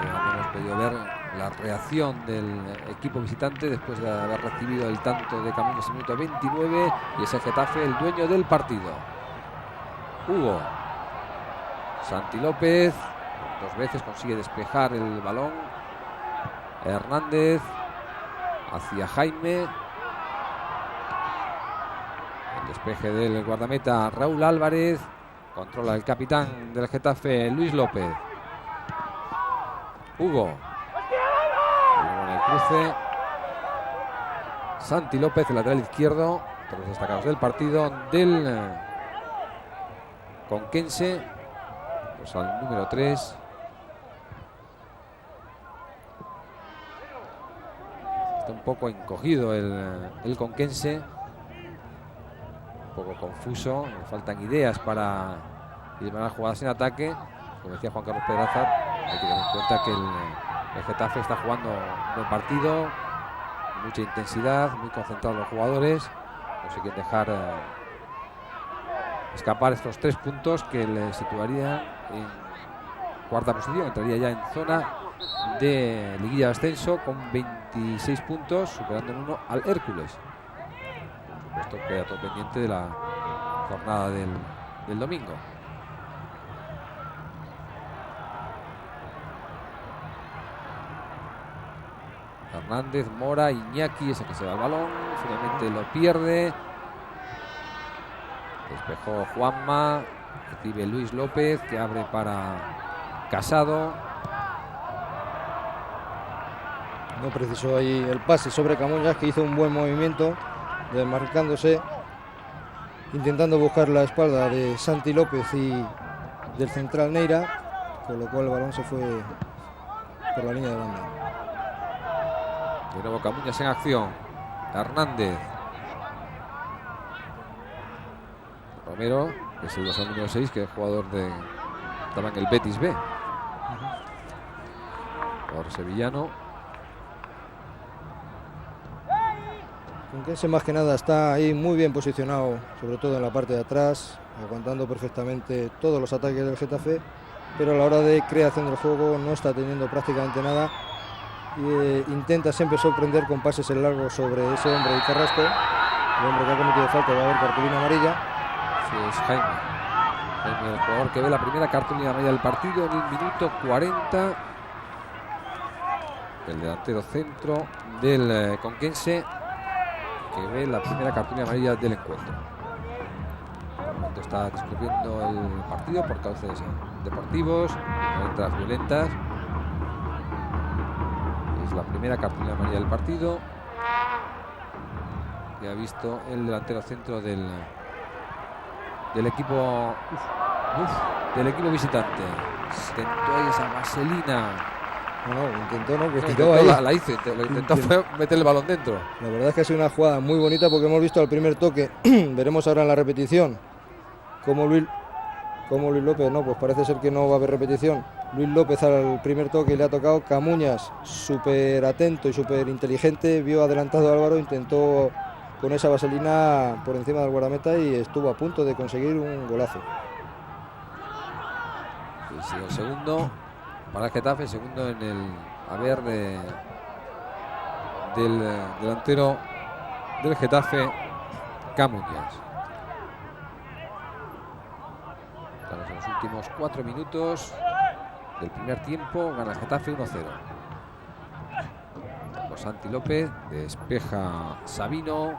No hemos podido ver la reacción del equipo visitante después de haber recibido el tanto de Camuñas en el minuto 29, y es el Getafe el dueño del partido. Hugo, Santi López, 2 veces consigue despejar el balón. Hernández hacia Jaime. El despeje del guardameta Raúl Álvarez. Controla el capitán del Getafe, Luis López. Hugo. En el cruce. Santi López, el lateral izquierdo. Todos los destacados del partido del conquense. Pues al número 3. Está un poco encogido el conquense, un poco confuso, le faltan ideas para disparar jugadas en ataque. Como decía Juan Carlos Pedraza, hay que tener en cuenta que el Getafe está jugando un buen partido, mucha intensidad, muy concentrados los jugadores, no se quieren dejar escapar estos 3 puntos que le situarían en cuarta posición, entraría ya en zona de liguilla de ascenso con 26 puntos, superando en 1 al Hércules. Esto queda todo pendiente de la jornada del domingo. Hernández, Mora, Iñaki es el que se va al balón, finalmente lo pierde. Despejó Juanma, recibe Luis López, que abre para Casado. No precisó ahí el pase sobre Camuñas, que hizo un buen movimiento, desmarcándose, intentando buscar la espalda de Santi López y del central Neira, con lo cual el balón se fue por la línea de banda. De nuevo Camuñas en acción. Hernández. Romero, que es el dorsal número 6, que es jugador estaba en el Betis B. Jugador sevillano. Conquense más que nada está ahí muy bien posicionado, sobre todo en la parte de atrás, aguantando perfectamente todos los ataques del Getafe pero a la hora de creación del juego no está teniendo prácticamente nada. Intenta siempre sorprender con pases en largo sobre ese hombre de Carrasco, el hombre que ha cometido falta, va a haber cartulina amarilla. Sí, es Jaime, el jugador que ve la primera cartulina amarilla del partido en el minuto 40. El delantero centro del Conquense, que ve la primera cartulina amarilla del encuentro. Por el momento está discurriendo el partido por cauces deportivos, letras violentas. Es la primera cartulina amarilla del partido que ha visto el delantero centro del equipo del equipo visitante. Intentó ahí esa vaselina. No, intentó, no, pues Intentó, ahí. la hizo, lo intentó fue meter el balón dentro. La verdad es que ha sido una jugada muy bonita porque hemos visto al primer toque. Veremos ahora en la repetición cómo Luis López, no, pues parece ser que no va a haber repetición. Luis López al primer toque le ha tocado. Camuñas, súper atento y súper inteligente, vio adelantado a Álvaro, intentó con esa vaselina por encima del guardameta y estuvo a punto de conseguir un golazo. Y sigue el segundo para el Getafe, segundo en el haber del delantero del Getafe, Camuñas. Estamos en los últimos 4 minutos del primer tiempo. Gana el Getafe 1-0. Santi López, despeja Sabino.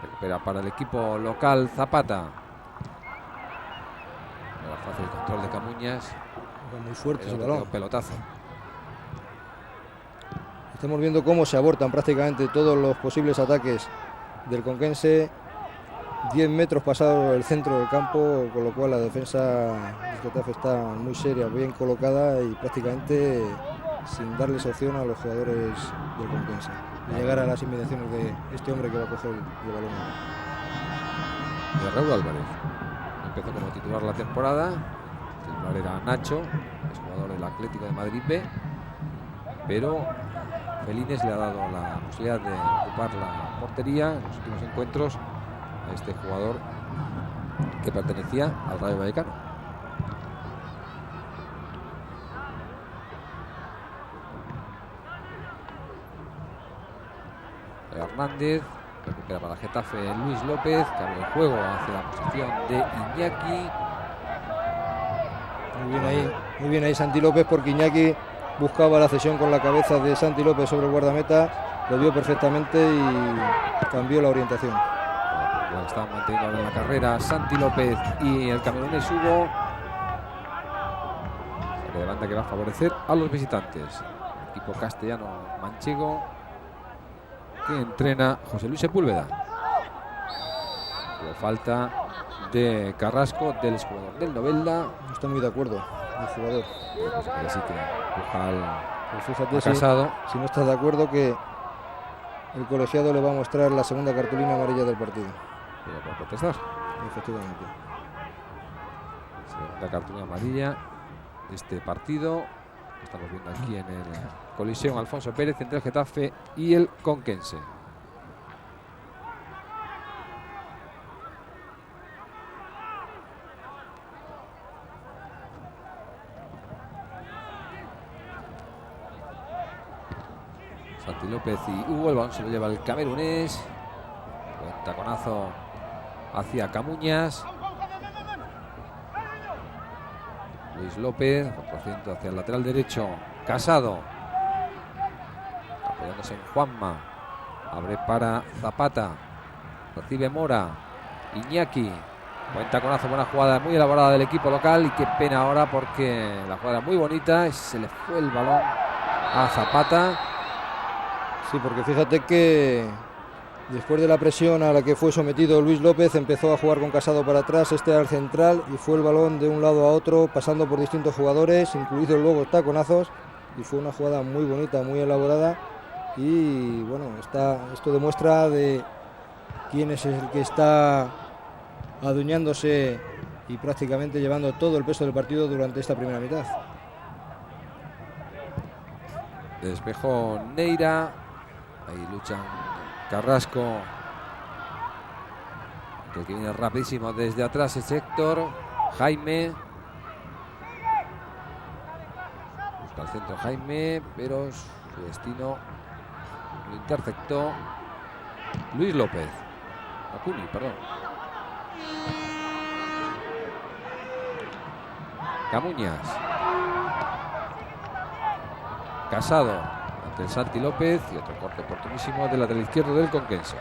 Recupera para el equipo local Zapata. Era fácil el control de Camuñas. Muy fuerte ese balón. Pelotazo. Estamos viendo cómo se abortan prácticamente todos los posibles ataques del Conquense. 10 metros pasado el centro del campo, con lo cual la defensa del Getafe está muy seria, bien colocada y prácticamente sin darles opción a los jugadores del Conquense de llegar a las inmediaciones de este hombre que va a coger el balón. De Raúl Álvarez. Empezó como titular la temporada. El titular era Nacho, es jugador del Atlético de Madrid B, pero Felines le ha dado la posibilidad de ocupar la portería en los últimos encuentros a este jugador que pertenecía al Rayo Vallecano. Hernández recupera para Getafe Luis López, cambia el juego hacia la posición de Iñaki. Muy bien ahí Santi López, porque Iñaki buscaba la cesión con la cabeza de Santi López sobre el guardameta, lo vio perfectamente y cambió la orientación. Están manteniendo en la carrera Santi López y el camerunés Hugo. Se levanta que va a favorecer a los visitantes. El equipo castellano manchego que entrena José Luis Sepúlveda. Hubo falta de Carrasco, del jugador del Novelda. No está muy de acuerdo el jugador. Así que busca pues fíjate, Casado. Si no está de acuerdo, que el colegiado le va a mostrar la segunda cartulina amarilla del partido. Pero por protestar. Efectivamente. Segunda cartulina amarilla de este partido. Estamos viendo aquí en el Coliseo Alfonso Pérez entre el Getafe y el Conquense. Santi López y Hugo, el balón se lo lleva el camerunés. Buen taconazo hacia Camuñas. Luis López, 4% hacia el lateral derecho. Casado, apoyándose en Juanma. Abre para Zapata. Recibe Mora. Iñaki. Buen taconazo, buena jugada, muy elaborada del equipo local. Y qué pena ahora porque la jugada era muy bonita y se le fue el balón a Zapata. Sí, porque fíjate que después de la presión a la que fue sometido Luis López, empezó a jugar con Casado para atrás, al central, y fue el balón de un lado a otro, pasando por distintos jugadores, incluidos luego taconazos, y fue una jugada muy bonita, muy elaborada, y bueno, esto demuestra de quién es el que está adueñándose y prácticamente llevando todo el peso del partido durante esta primera mitad. Despejo Neira, ahí luchan Carrasco, que viene rapidísimo desde atrás es Héctor. Jaime. Busca el centro Jaime, pero su destino lo interceptó Luis López. Acuni, perdón. Camuñas. Casado ante el Santi López y otro corte oportunísimo del lateral izquierdo del Conquense.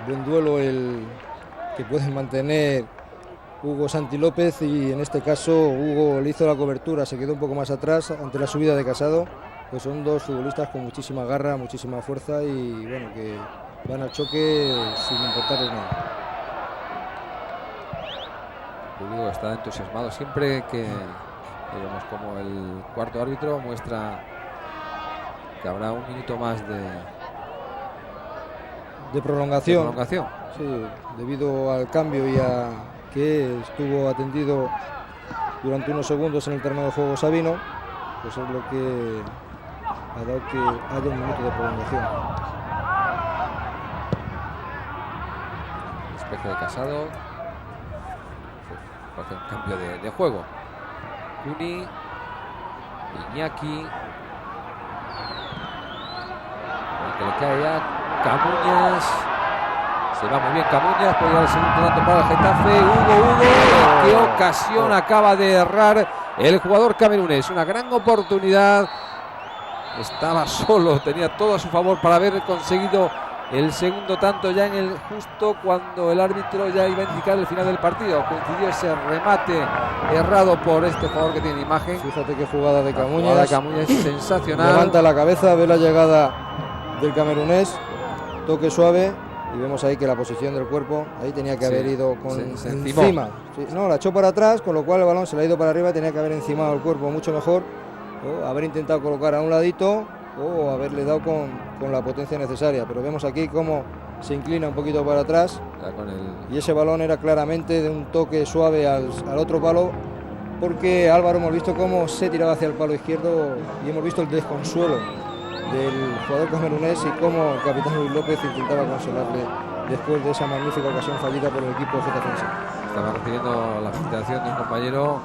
Buen duelo el que pueden mantener Hugo Santi López, y en este caso Hugo le hizo la cobertura, se quedó un poco más atrás ante la subida de Casado. Pues son dos futbolistas con muchísima garra, muchísima fuerza y bueno, que van al choque sin importarles nada. El público está entusiasmado siempre que vemos como el cuarto árbitro muestra que habrá un minuto más de prolongación. Sí, debido al cambio y a que estuvo atendido durante unos segundos en el terreno de juego Sabino, pues es lo que ha dado que haya un minuto de prolongación. Despeje de Casado. Hace un cambio de juego. Cuni, Iñaki. Que le cae ya Camuñas. Se va muy bien Camuñas. Puede dar el segundo tanto para el Getafe. Hugo. Qué ocasión acaba de errar el jugador camerunés. Una gran oportunidad. Estaba solo. Tenía todo a su favor para haber conseguido el segundo tanto ya en el justo cuando el árbitro ya iba a indicar el final del partido. Coincidió ese remate errado por este jugador que tiene imagen. Fíjate qué jugada de Camuñas. La jugada de Camuñas es sensacional. Levanta la cabeza, ve la llegada del camerunés, toque suave, y vemos ahí que la posición del cuerpo ahí tenía que haber ido con encima. Sí, no, la echó para atrás, con lo cual el balón se le ha ido para arriba. Tenía que haber encimado el cuerpo mucho mejor, o haber intentado colocar a un ladito, o haberle dado con la potencia necesaria. Pero vemos aquí cómo se inclina un poquito para atrás, y ese balón era claramente de un toque suave al otro palo, porque Álvaro hemos visto cómo se tiraba hacia el palo izquierdo y hemos visto el desconsuelo del jugador camerunés y cómo el capitán Luis López intentaba consolarle después de esa magnífica ocasión fallida por el equipo getafense. Estaba recibiendo la felicitación de un compañero.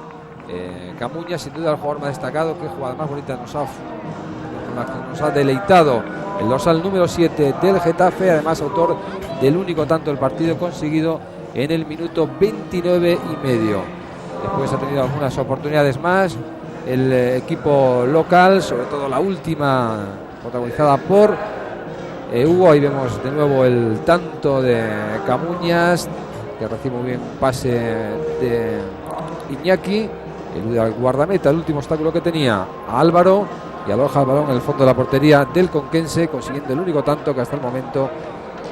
Camuñas, sin duda el jugador más destacado. Qué jugada más bonita nos ha deleitado el dorsal número 7 del Getafe, además autor del único tanto del partido conseguido en el minuto 29 y medio. Después ha tenido algunas oportunidades más el equipo local, sobre todo la última protagonizada por Hugo. Ahí vemos de nuevo el tanto de Camuñas, que recibe muy bien un pase de Iñaki, elude al guardameta, el último obstáculo que tenía a Álvaro, y aloja el balón en el fondo de la portería del Conquense, consiguiendo el único tanto que hasta el momento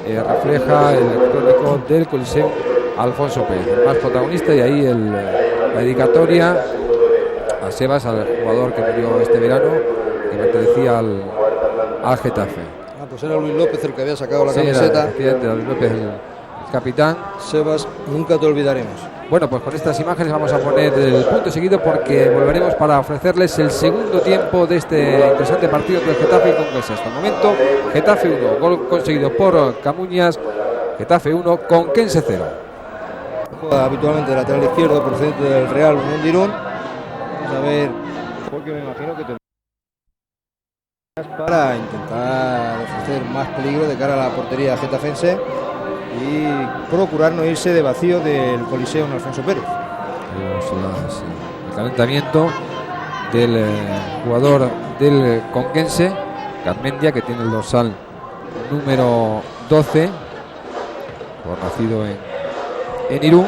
refleja el crónico del Coliseo Alfonso Pérez, el más protagonista. Y ahí la dedicatoria a Sebas, al jugador que murió este verano, que pertenecía al Getafe. Pues era Luis López el que había sacado la camiseta. Era Luis López, el capitán. Sebas, nunca te olvidaremos. Bueno, pues con estas imágenes vamos a poner el punto seguido, porque volveremos para ofrecerles el segundo tiempo de este interesante partido del Getafe y Conquense. Hasta el momento, Getafe 1, gol conseguido por Camuñas, Getafe 1, Conquense 0. Juega habitualmente de lateral izquierdo procedente del Real Unión de Irún. Vamos a ver, porque me imagino que tendrá para intentar ofrecer más peligro de cara a la portería getafense y procurar no irse de vacío del Coliseo Alfonso Pérez. El calentamiento del jugador del Conquense, Garmendia, que tiene el dorsal número 12, nacido en Irún,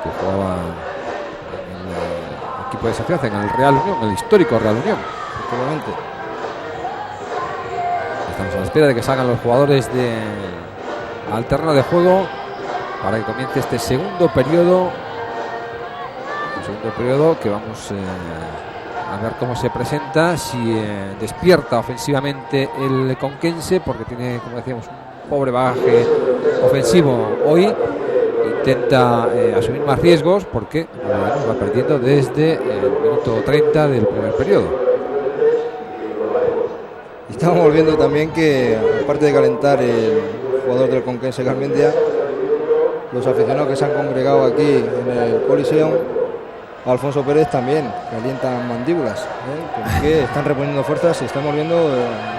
que jugaba en el equipo de Safiaz, en el Real Unión, el histórico Real Unión. Efectivamente. Estamos a la espera de que salgan los jugadores al terreno de juego para que comience este segundo periodo. Un segundo periodo que vamos a ver cómo se presenta, si despierta ofensivamente el Conquense, porque tiene, como decíamos, un pobre bagaje ofensivo hoy. Intenta asumir más riesgos, porque va perdiendo desde el minuto 30 del primer periodo. Estamos viendo también que, aparte de calentar el jugador del Conquense, Garmendia, los aficionados que se han congregado aquí en el Coliseum, Alfonso Pérez también calientan mandíbulas, porque están reponiendo fuerzas y estamos viendo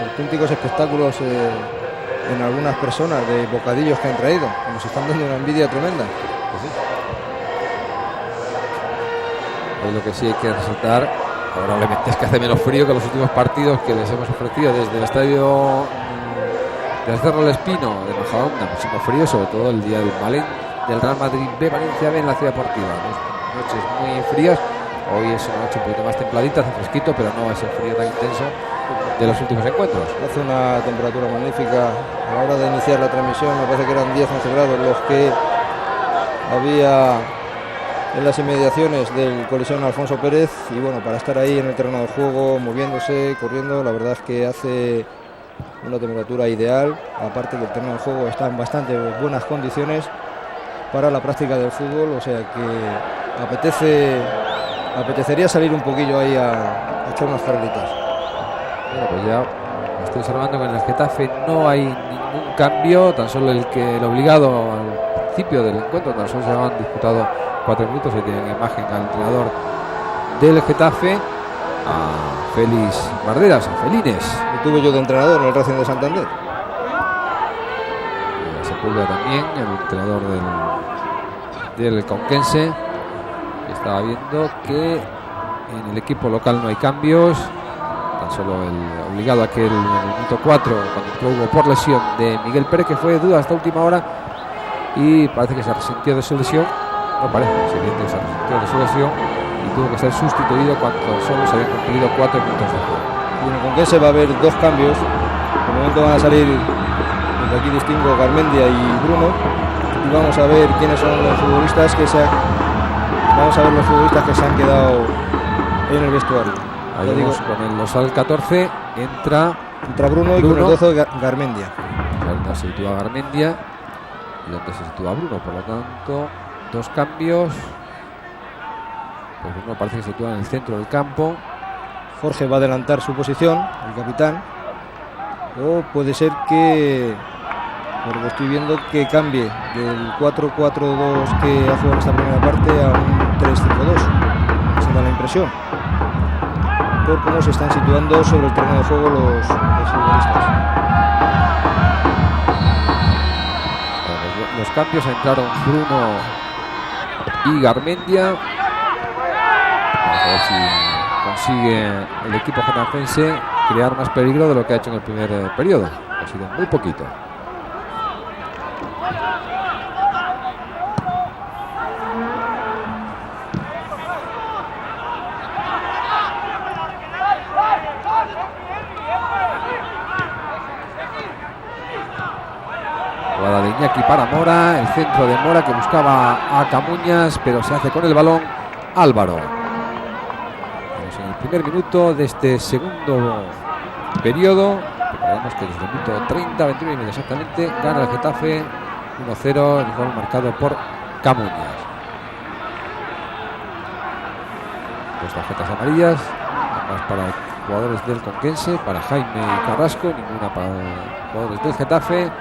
auténticos espectáculos en algunas personas de bocadillos que han traído, que nos están dando una envidia tremenda. Pues sí. Hoy lo que sí hay que resaltar, probablemente, es que hace menos frío que los últimos partidos que les hemos ofrecido desde el estadio del Cerro del Espino de Majadahonda. Muchísimo frío, sobre todo el día del Real Madrid B, Valencia B en la Ciudad Deportiva. Noches muy frías. Hoy es una noche un poquito más templadita, hace fresquito, pero no es el frío tan intenso de los últimos encuentros. Hace una temperatura magnífica. A la hora de iniciar la transmisión me parece que eran 10-11 grados los que había en las inmediaciones del Coliseum Alfonso Pérez, y bueno, para estar ahí en el terreno de juego, moviéndose, corriendo, la verdad es que hace una temperatura ideal. Aparte que el terreno de juego está en bastante buenas condiciones para la práctica del fútbol, o sea que apetecería salir un poquillo ahí a echar unas carreritas. Bueno, pues ya estoy observando que en el Getafe no hay ningún cambio, tan solo el obligado al principio del encuentro, tan solo se han disputado 4 minutos. Ahí tienen imagen al entrenador del Getafe, a Félix Barderas, a Felines. Lo tuve yo de entrenador en el Racing de Santander. Sepúlveda también, el entrenador del Conquense. Estaba viendo que en el equipo local no hay cambios, tan solo el obligado aquel en el minuto 4, cuando entró Hugo por lesión de Miguel Pérez, que fue de duda hasta última hora y parece que se resintió de su lesión. No parece, se resintió de su lesión y tuvo que ser sustituido cuando solo se habían cumplido 4 minutos de juego. Y en el Conquense va a haber 2 cambios. De momento van a salir, desde aquí distingo, Garmendia y Bruno, y vamos a ver quiénes son los futbolistas que se han quedado en el vestuario. Ahí digo, con el Losal 14 entra Bruno y con el 12 Garmendia. Donde se sitúa Garmendia y donde se sitúa Bruno, por lo tanto 2 cambios. Pues Bruno parece que se sitúa en el centro del campo. Jorge va a adelantar su posición, el capitán, o puede ser que, porque estoy viendo, que cambie del 4-4-2 que ha jugado en esta primera parte a un 3-5-2. Se da la impresión por cómo se están situando sobre el terreno de juego los futbolistas. Los cambios: entraron Bruno y Garmendia. Vamos a ver si consigue el equipo getafense crear más peligro de lo que ha hecho en el primer periodo. Ha sido muy poquito. Jugada de Iñaki para Mora, el centro de Mora que buscaba a Camuñas, pero se hace con el balón Álvaro. Estamos en el primer minuto de este segundo periodo. Recordemos que desde el minuto 30, 21 minutos exactamente, gana el Getafe 1-0, el gol marcado por Camuñas. 2 tarjetas amarillas, ambas para jugadores del Conquense, para Jaime y Carrasco, ninguna para jugadores del Getafe.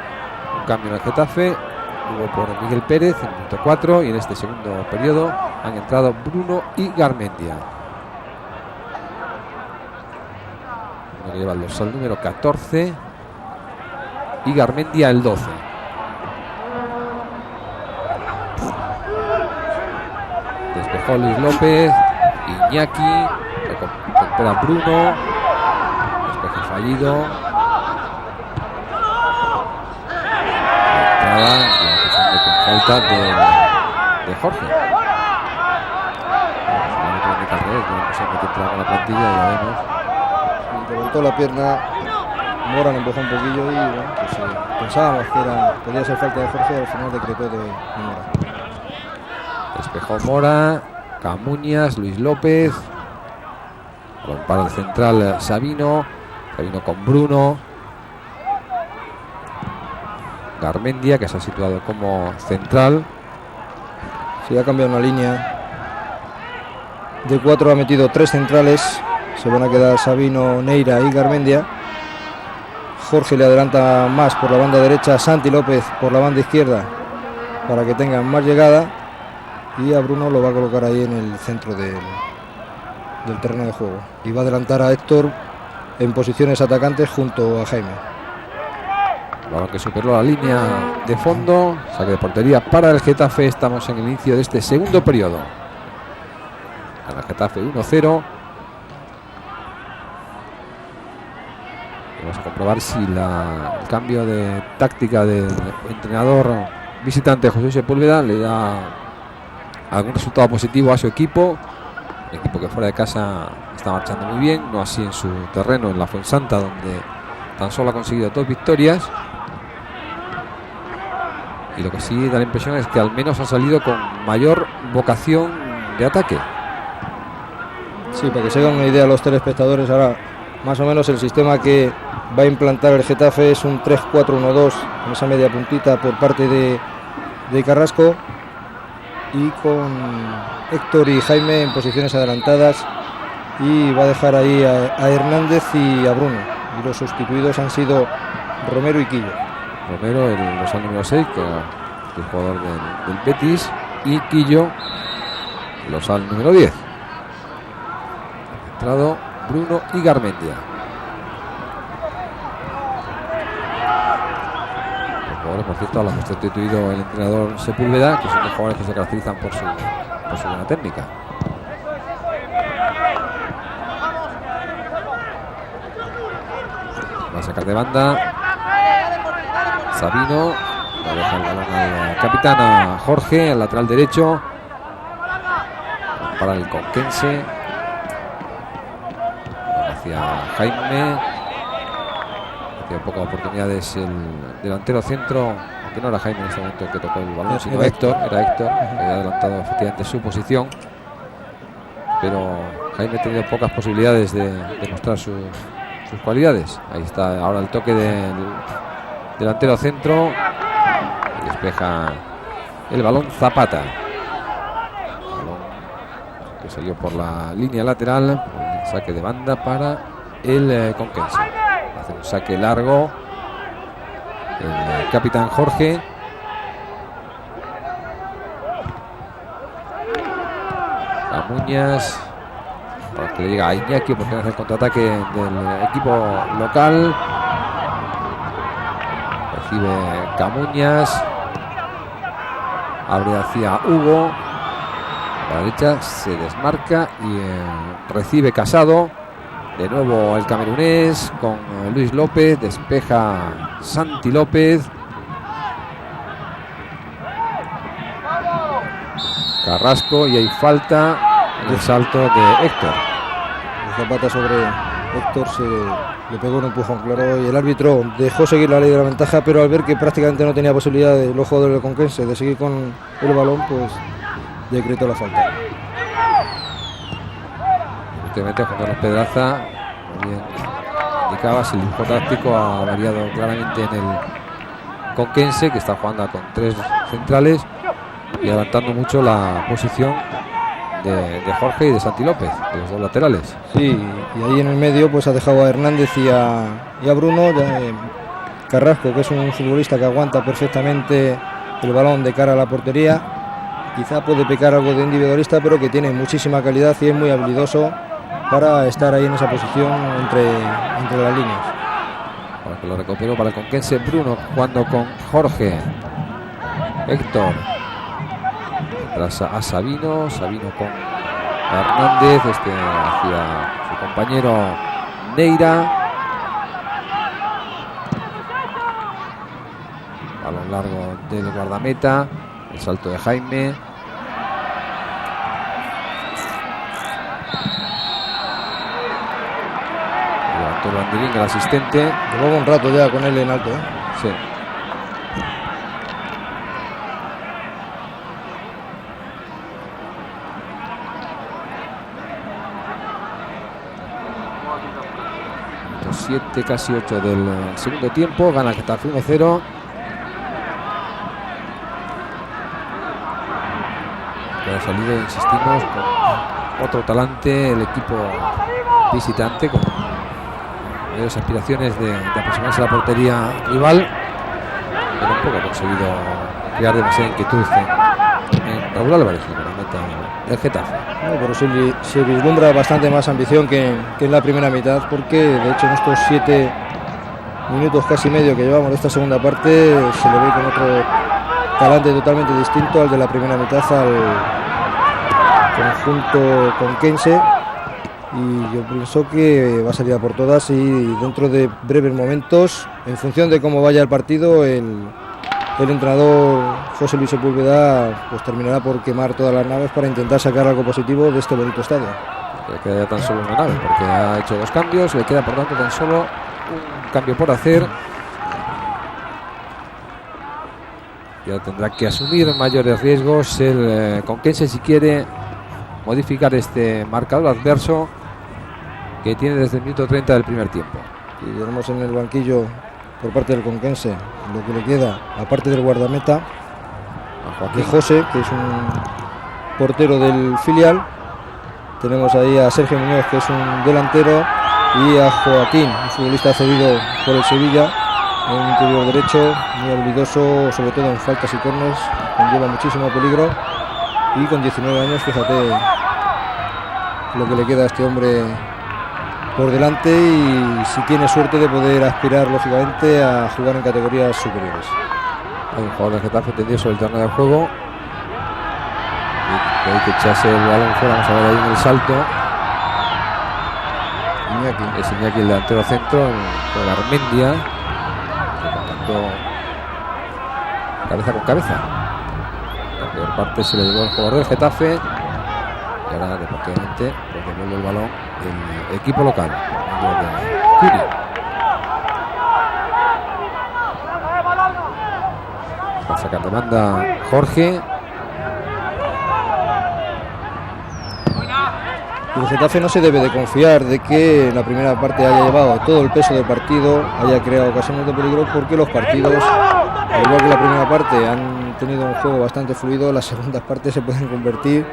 Un cambio en el Getafe, hubo por Miguel Pérez en el minuto 4, y en este segundo periodo han entrado Bruno y Garmendia. Uno que lleva el dorsal número 14 y Garmendia el 12. Despejó Luis López, Iñaki, recupera Bruno, despeje fallido. La falta de Jorge. La plantilla y la vemos. Levantó la pierna, Mora le empujó un poquillo y bueno, pues, pensábamos que podía ser falta de Jorge, al final decretó de Mora. Despejó Mora, Camuñas, Luis López. Para el central Sabino con Bruno. Garmendia, que se ha situado como central. Sí, ha cambiado una línea. De 4 ha metido 3 centrales. Se van a quedar Sabino, Neira y Garmendia. Jorge le adelanta más por la banda derecha, Santi López por la banda izquierda. para que tengan más llegada, y a Bruno lo va a colocar ahí en el centro del terreno de juego y va a adelantar a Héctor en posiciones atacantes junto a Jaime. Balón que superó la línea de fondo, saque de portería para el Getafe. Estamos en el inicio de este segundo periodo. Gana Getafe 1-0. Vamos a comprobar si el cambio de táctica del entrenador visitante José Sepúlveda le da algún resultado positivo a su equipo. El equipo que fuera de casa está marchando muy bien, no así en su terreno, en la Fuensanta, donde tan solo ha conseguido 2 victorias. Y lo que sí da la impresión es que al menos ha salido con mayor vocación de ataque. Sí, para que se hagan una idea los telespectadores, ahora más o menos el sistema que va a implantar el Getafe es un 3-4-1-2 con esa media puntita por parte de Carrasco, y con Héctor y Jaime en posiciones adelantadas, y va a dejar ahí a Hernández y a Bruno, y los sustituidos han sido Romero y Quillo. Romero, el dorsal número 6, que era el jugador del Betis, y Quillo, el dorsal número 10. Entrado Bruno y Garmendia. Los jugadores, por cierto, los ha sustituido el entrenador Sepúlveda, que son los jugadores que se caracterizan por su buena técnica. Va a sacar de banda Sabino, va a dejar el balón al capitán, a Jorge, al lateral derecho, para el conquense, hacia Jaime. Tiene pocas oportunidades el delantero centro, aunque no era Jaime en ese momento el que tocó el balón, sino Héctor, era Héctor, que había adelantado efectivamente su posición, pero Jaime ha tenido pocas posibilidades de mostrar sus cualidades. Ahí está ahora el toque del delantero centro, y despeja el balón Zapata, balón que salió por la línea lateral, saque de banda para el conquense. Hace un saque largo el capitán Jorge. Camuñas, para que le llega a Iñaki, porque hace el contraataque del equipo local. Recibe Camuñas, abre hacia Hugo, a la derecha se desmarca y recibe Casado. De nuevo el camerunés con Luis López, despeja Santi López. Carrasco, y hay falta en el salto de Héctor. Zapata sobre Héctor le pegó un empujón, claro, y el árbitro dejó seguir la ley de la ventaja, pero al ver que prácticamente no tenía posibilidad de los jugadores del Conquense de seguir con el balón, pues decretó la falta. Últimamente Juan Carlos Pedraza, como bien indicabas, el dibujo táctico ha variado claramente en el Conquense, que está jugando con 3 centrales y adelantando mucho la posición de Jorge y de Santi López, de los 2 laterales. Sí, y ahí en el medio pues ha dejado a Hernández y a Bruno. Carrasco, que es un futbolista que aguanta perfectamente el balón de cara a la portería, quizá puede pecar algo de individualista, pero que tiene muchísima calidad y es muy habilidoso para estar ahí en esa posición entre las líneas. Para que lo recuperó para el Conquense, Bruno jugando con Jorge. Héctor tras a Sabino con Hernández, hacia su compañero Neira. Balón largo del guardameta, el salto de Jaime. Levantó el banderín el asistente. Llevaba un rato ya con él en alto, ¿eh? Sí. Casi 8 del segundo tiempo. Gana el Getafe 1-0. Ha salido, insistimos, con otro talante el equipo visitante, con mayores aspiraciones de aproximarse a la portería rival, pero un poco ha conseguido crear demasiada inquietud en Raúl Álvarez, el Getafe. No, pero se vislumbra bastante más ambición que en la primera mitad, porque de hecho en estos 7 minutos casi medio que llevamos de esta segunda parte se le ve con otro talante totalmente distinto al de la primera mitad al conjunto conquense, y yo pienso que va a salir a por todas, y dentro de breves momentos, en función de cómo vaya el partido, el entrenador José Luis Sepúlveda pues terminará por quemar todas las naves para intentar sacar algo positivo de este bonito estadio. Le queda tan solo una nave, porque ha hecho 2 cambios, le queda por tanto tan solo un cambio por hacer. Ya tendrá que asumir mayores riesgos el conquense si quiere modificar este marcador adverso que tiene desde el minuto 30 del primer tiempo. Y tenemos en el banquillo por parte del conquense lo que le queda, aparte del guardameta, A Joaquín. de José, que es un portero del filial. Tenemos ahí a Sergio Muñoz, que es un delantero, y a Joaquín, un futbolista cedido por el Sevilla, un interior derecho, muy habilidoso, sobre todo en faltas y córners, conlleva muchísimo peligro, y con 19 años, fíjate lo que le queda a este hombre por delante, y si tiene suerte de poder aspirar lógicamente a jugar en categorías superiores. Hay un jugador de Getafe tendido sobre el terreno de juego, y hay que echarse el balón fuera. Vamos a ver ahí en el salto. Iñaki. Es Iñaki, el delantero centro, con Garmendia, que contactó cabeza con cabeza. La peor parte se le llevó el jugador del Getafe, y ahora deportivamente pues devuelve el balón el equipo local, el de Cuni. Va a sacar de banda Jorge. El Getafe no se debe de confiar de que en la primera parte haya llevado todo el peso del partido, haya creado ocasiones de peligro, porque los partidos, al igual que la primera parte, han tenido un juego bastante fluido. Las segundas partes se pueden convertir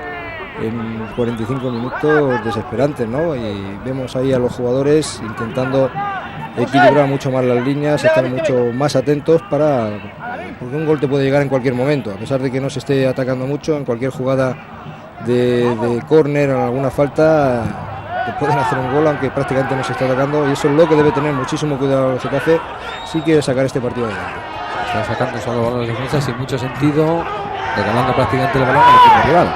en 45 minutos desesperantes, ¿no? Y vemos ahí a los jugadores intentando equilibrar mucho más las líneas, estar mucho más atentos porque un gol te puede llegar en cualquier momento, a pesar de que no se esté atacando mucho. En cualquier jugada de córner o alguna falta te pueden hacer un gol, aunque prácticamente no se está atacando, y eso es lo que debe tener muchísimo cuidado el Getafe si quiere sacar este partido adelante. Está sacando solo balones de defensa sin mucho sentido, regalando prácticamente el balón al equipo rival.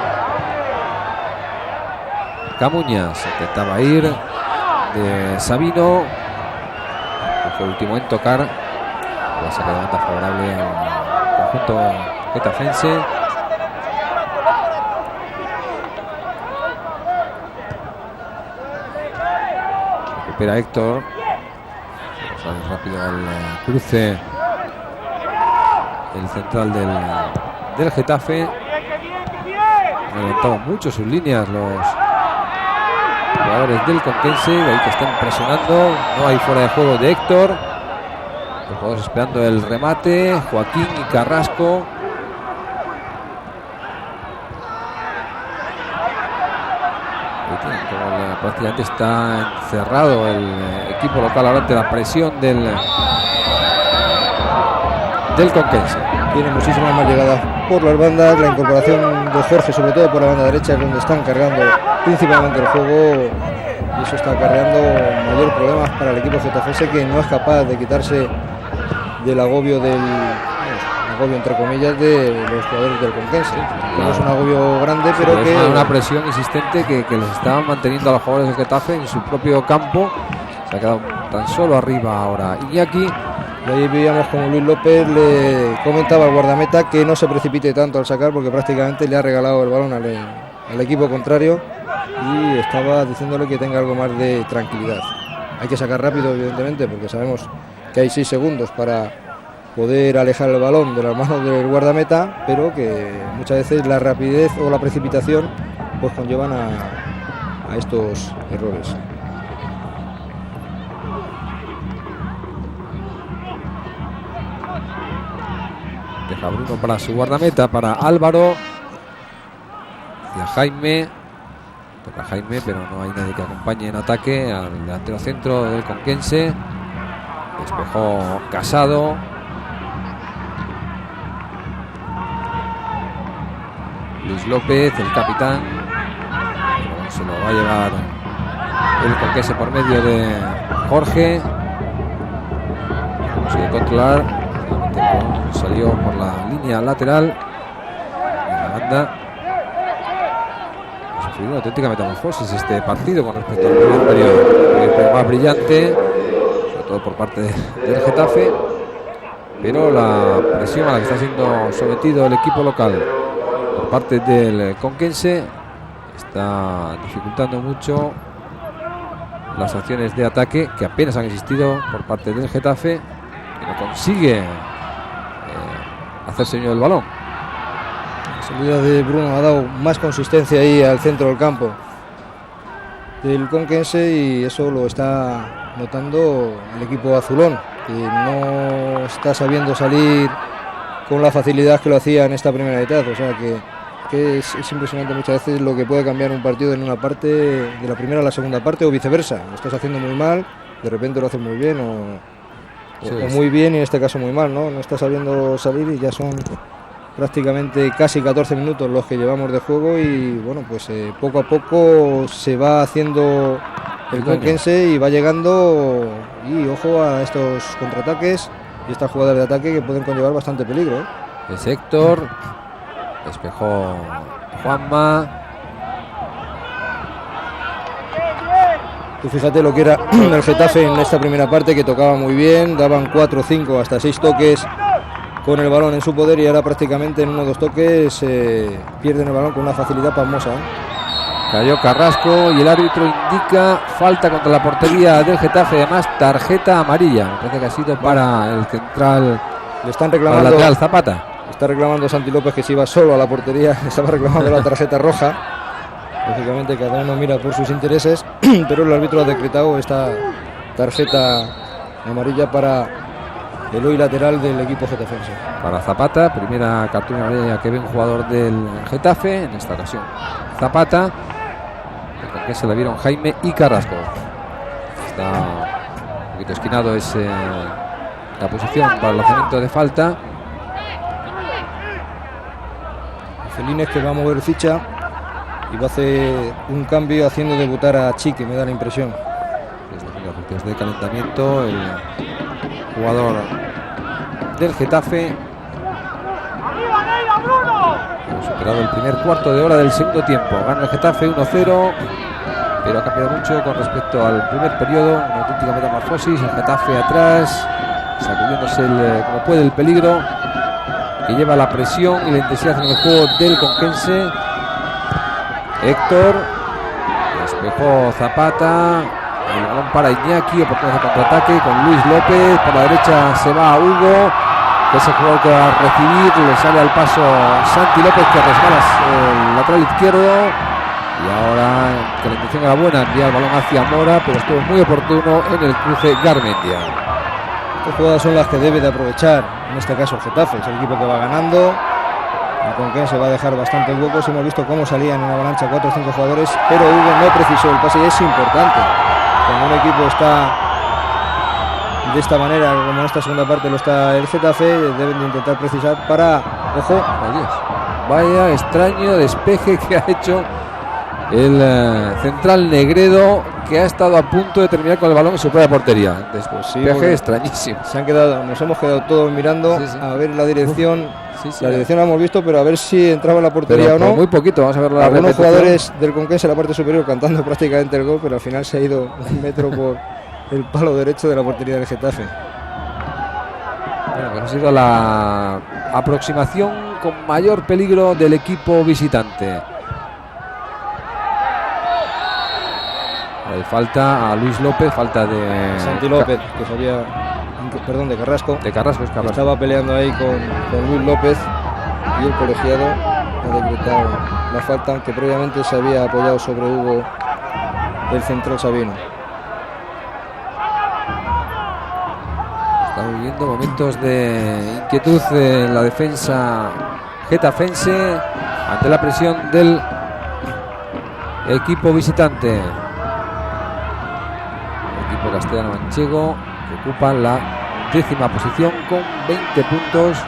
Camuñas intentaba ir de Sabino, fue el último en tocar. La saca de banda favorable al conjunto getafense. Recupera Héctor. Sale rápido al cruce el central del Getafe. Han levantado mucho sus líneas los jugadores del Conquense, de ahí que están presionando. No hay fuera de juego de Héctor. Los jugadores esperando el remate. Joaquín y Carrasco. Como prácticamente está encerrado el equipo local ahora ante la presión del Conquense. Tiene muchísimas más llegadas por las bandas, la incorporación de Jorge, sobre todo por la banda derecha, es donde están cargando principalmente el juego, y eso está acarreando mayor problemas para el equipo getafense, que no es capaz de quitarse del agobio entre comillas de los jugadores del Conquense. No es un agobio grande, pero es que una presión insistente que les estaban manteniendo a los jugadores del Getafe en su propio campo. Se ha quedado tan solo arriba ahora Iñaki. Y ahí veíamos como Luis López le comentaba al guardameta que no se precipite tanto al sacar, porque prácticamente le ha regalado el balón al equipo contrario, y estaba diciéndole que tenga algo más de tranquilidad. Hay que sacar rápido, evidentemente, porque sabemos que hay 6 segundos para poder alejar el balón de las manos del guardameta, pero que muchas veces la rapidez o la precipitación pues conllevan a estos errores. Deja Bruno para su guardameta, para Álvaro. Hacia Jaime. Toca Jaime, pero no hay nadie que acompañe en ataque al delantero centro del Conquense. Despejó Casado. Luis López, el capitán. Se lo va a llevar el Conquense por medio de Jorge. Consigue controlar. Salió por la línea lateral. En la banda. Ha sufrido una auténtica metamorfosis este partido con respecto al primer periodo. El periodo más brillante, sobre todo por parte del Getafe. Pero la presión a la que está siendo sometido el equipo local por parte del Conquense está dificultando mucho las acciones de ataque que apenas han existido por parte del Getafe, que no consigue hacerse dueño del balón. La salida de Bruno ha dado más consistencia ahí al centro del campo del Conquense y eso lo está notando el equipo azulón, que no está sabiendo salir con la facilidad que lo hacía en esta primera mitad. O sea que es impresionante muchas veces lo que puede cambiar un partido en una parte de la primera a la segunda parte o viceversa. Lo estás haciendo muy mal, de repente lo haces muy bien o muy bien y en este caso muy mal, ¿no? No está sabiendo salir y ya son prácticamente casi 14 minutos los que llevamos de juego y bueno, pues poco a poco se va haciendo el Conquense y va llegando, y ojo a estos contraataques y estas jugadas de ataque que pueden conllevar bastante peligro, ¿eh? Es Héctor, despejó Juanma. Tú fíjate lo que era el Getafe en esta primera parte, que tocaba muy bien, daban 4, 5, hasta 6 toques con el balón en su poder y ahora prácticamente en 1 o 2 toques pierden el balón con una facilidad pasmosa, ¿eh? Cayó Carrasco y el árbitro indica falta contra la portería del Getafe, además tarjeta amarilla. Me parece que ha sido para el central. Le están reclamando, el lateral Zapata. Está reclamando Santi López que se iba solo a la portería, estaba reclamando la tarjeta roja. Lógicamente cada uno mira por sus intereses, pero el árbitro ha decretado esta tarjeta amarilla para el hoy lateral del equipo getafense. Para Zapata, primera cartulina amarilla que ve un jugador del Getafe, en esta ocasión Zapata, que se la vieron Jaime y Carrasco. Está un poquito esquinado, es la posición para el lanzamiento de falta. Felines que va a mover ficha y va a hacer un cambio haciendo debutar a Chique, me da la impresión. Desde de calentamiento, el jugador del Getafe. Hemos superado el primer cuarto de hora del segundo tiempo. Gana el Getafe 1-0, pero ha cambiado mucho con respecto al primer periodo. Una auténtica metamorfosis. El Getafe atrás, sacudiéndose como puede el peligro que lleva la presión y la intensidad en el juego del Conquense. Héctor despejó Zapata, el balón para Iñaki, oportunidad de contraataque con Luis López. Por la derecha se va a Hugo, que es el jugador que va a recibir. Le sale al paso Santi López, que resbala el lateral izquierdo. Y ahora, que la intención era buena, envía el balón hacia Mora, pero estuvo muy oportuno en el cruce Garmendia. Estas jugadas son las que debe de aprovechar, en este caso el Getafe, es el equipo que va ganando. El Conquense va a dejar bastantes huecos. Hemos visto cómo salían en avalancha 4 o 5 jugadores, pero Hugo no precisó el pase y es importante. Cuando un equipo está de esta manera, como en esta segunda parte lo está el Getafe, deben de intentar precisar para, ojo, vaya extraño despeje que ha hecho el central Negredo, que ha estado a punto de terminar con el balón en su propia portería. Después sí, despeje extrañísimo. Nos hemos quedado todos mirando a ver la dirección. La dirección la hemos visto, pero a ver si entraba en la portería o no. Muy poquito, vamos a ver la Algunos jugadores del Conquense en la parte superior cantando prácticamente el gol, pero al final se ha ido 1 metro por el palo derecho de la portería del Getafe. Bueno, pues ha sido la aproximación con mayor peligro del equipo visitante. Hay falta a Luis López, falta de Santi López, que sabía, perdón, de Carrasco. De Carrasco, es Carrasco. Estaba peleando ahí con Luis López y el colegiado ha decretado la falta, aunque previamente se había apoyado sobre Hugo el central sabino. Está viviendo momentos de inquietud en la defensa getafense ante la presión del equipo visitante. Castellano-Manchego, que ocupa la 10ª posición con 20 puntos.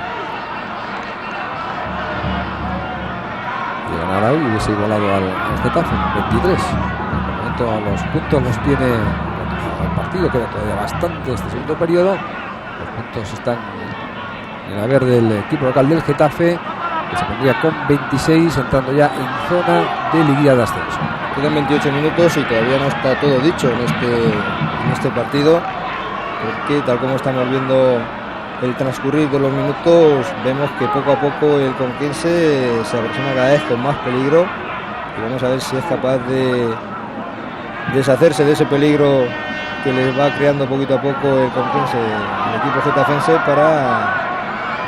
Si ganara hoy hubiese igualado al Getafe, 23. En el momento los puntos los tiene el partido, queda todavía bastante este segundo periodo. Los puntos están en el haber del equipo local del Getafe, que se pondría con 26, entrando ya en zona de liguilla de ascenso. Quedan 28 minutos y todavía no está todo dicho en este partido, porque tal como estamos viendo el transcurrir de los minutos, vemos que poco a poco el Conquense se aproxima cada vez con más peligro, y vamos a ver si es capaz de deshacerse de ese peligro que les va creando poquito a poco el Conquense, el equipo getafense, para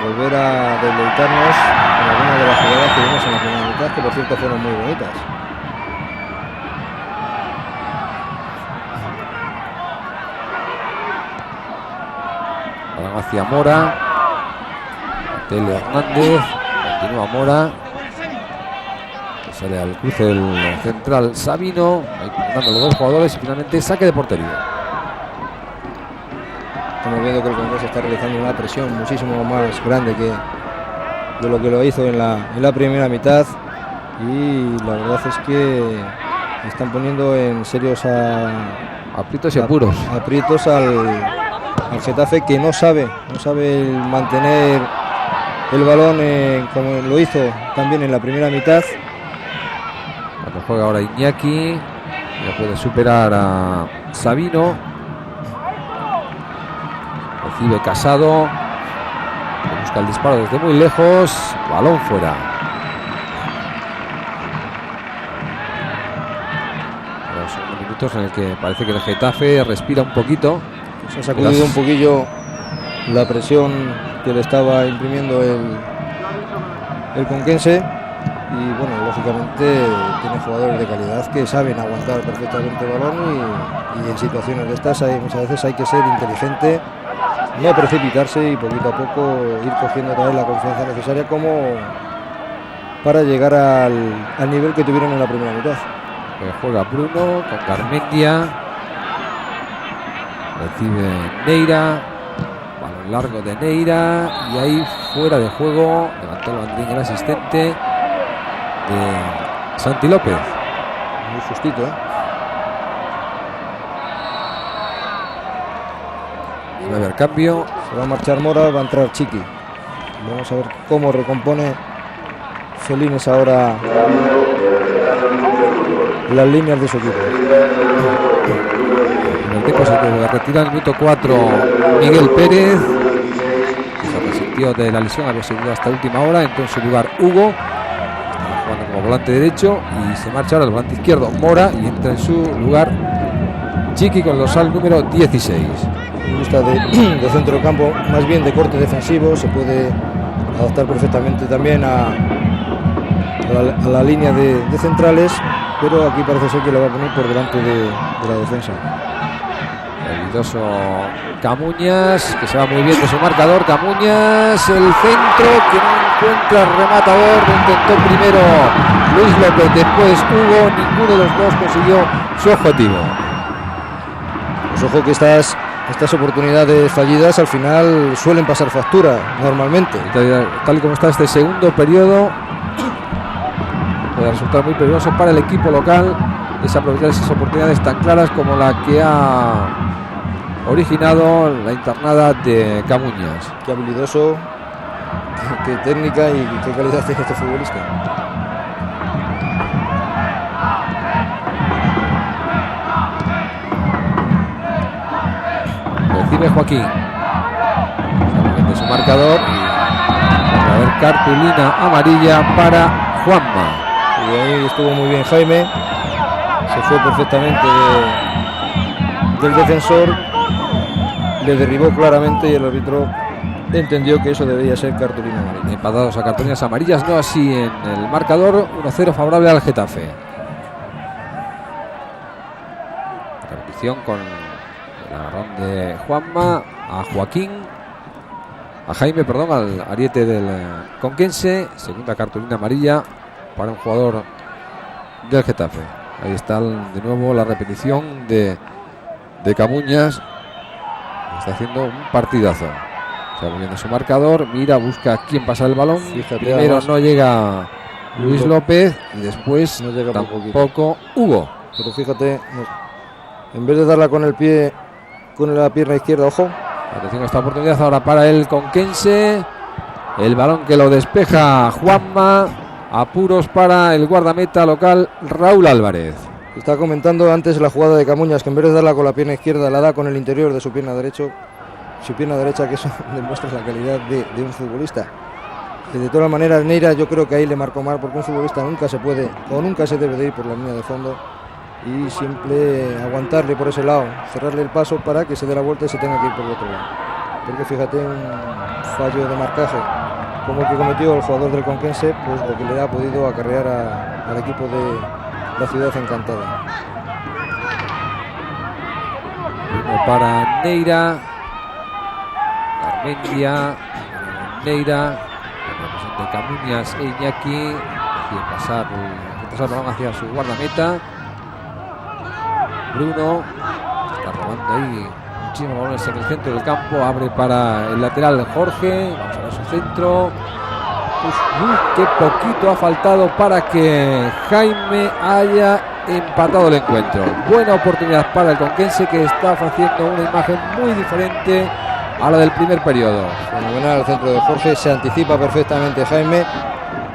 volver a deleitarnos en algunas de las jugadas que vimos en la primera mitad, que por cierto fueron muy bonitas. Ahora hacia Mora, Tele Hernández, continúa Mora, sale al cruce el central Sabino, ahí combinando los dos jugadores y finalmente saque de portería. Estamos viendo que el Conquense está realizando una presión muchísimo más grande de lo que lo hizo en la primera mitad, y la verdad es que están poniendo en serios aprietos y apuros aprietos al Getafe, que no sabe mantener el balón como lo hizo también en la primera mitad. Cuando juega ahora Iñaki, ya puede superar a Sabino. Recibe Casado, busca el disparo desde muy lejos, balón fuera. Son minutos en el que parece que el Getafe respira un poquito. Se ha sacudido un poquillo la presión que le estaba imprimiendo el Conquense, y bueno, lógicamente tiene jugadores de calidad que saben aguantar perfectamente el balón, y en situaciones de estas muchas veces hay que ser inteligente, no precipitarse y poquito a poco ir cogiendo otra vez la confianza necesaria como para llegar al nivel que tuvieron en la primera mitad. Juega Bruno con Garmendia, recibe Neira, balón largo de Neira, y ahí fuera de juego, levantó el banderín el asistente de Santi López. Muy justito, Va a haber cambio. Se va a marchar Mora, va a entrar Chiqui. Vamos a ver cómo recompone Felines ahora las líneas de su equipo. En el tiempo se retira el minuto 4 Miguel Pérez, que se resintió de la lesión, había seguido hasta última hora. Entró en su lugar Hugo, estaba jugando como volante derecho, y se marcha ahora el volante izquierdo Mora, y entra en su lugar Chiqui con el dorsal número 16. Gusta de centro del campo, más bien de corte defensivo, se puede adaptar perfectamente también a la línea de centrales, pero aquí parece ser que lo va a poner por delante de la defensa. Habilidoso Camuñas, que se va muy bien de su marcador. Camuñas, el centro que no encuentra rematador, lo intentó primero Luis López, después Hugo, ninguno de los dos consiguió su objetivo. Pues ojo que estas oportunidades fallidas al final suelen pasar factura normalmente. Tal y como está este segundo periodo, puede resultar muy peligroso para el equipo local desaprovechar esas oportunidades tan claras como la que ha originado la internada de Camuñas. Qué habilidoso, qué técnica y qué calidad tiene este futbolista. Recibe Joaquín, sale de su marcador, y va a haber cartulina amarilla para Juanma. Y ahí estuvo muy bien Jaime, se fue perfectamente del defensor, le derribó claramente, y el árbitro entendió que eso debería ser cartulina amarilla. Empatados a cartulinas amarillas, no así en el marcador. 1-0 favorable al Getafe. Repetición con el agarrón de Juanma a Joaquín, a Jaime, perdón, al ariete del Conquense. Segunda cartulina amarilla para un jugador del Getafe. Ahí está de nuevo la repetición de Camuñas. Está haciendo un partidazo. Está volviendo su marcador. Mira, busca quién pasa el balón. Fíjate, primero además, no llega Luis López y después no llega por tampoco Hugo. Pero fíjate, en vez de darla con el pie, con la pierna izquierda, ojo. Atención a esta oportunidad ahora para el conquense. El balón que lo despeja Juanma. Apuros para el guardameta local Raúl Álvarez. Estaba comentando antes la jugada de Camuñas, que en vez de darla con la pierna izquierda, la da con el interior de su pierna derecha, que eso demuestra la calidad de un futbolista. Que de todas maneras Neira yo creo que ahí le marcó mal, porque un futbolista nunca se puede o nunca se debe de ir por la línea de fondo y siempre aguantarle por ese lado, cerrarle el paso para que se dé la vuelta y se tenga que ir por el otro lado. Porque fíjate, un fallo de marcaje como el que cometió el jugador del Conquense, pues lo que le ha podido acarrear al equipo de la Ciudad Encantada. Uno para Neira, Garmendia, Neira, de Camuñas e Iñaki, decide pasar el balón hacia su guardameta. Bruno está robando ahí muchísimos balones en el centro del campo, abre para el lateral Jorge, vamos a ver su centro. Qué poquito ha faltado para que Jaime haya empatado el encuentro. Buena oportunidad para el conquense, que está haciendo una imagen muy diferente a la del primer periodo. Fenomenal el centro de Jorge, se anticipa perfectamente Jaime,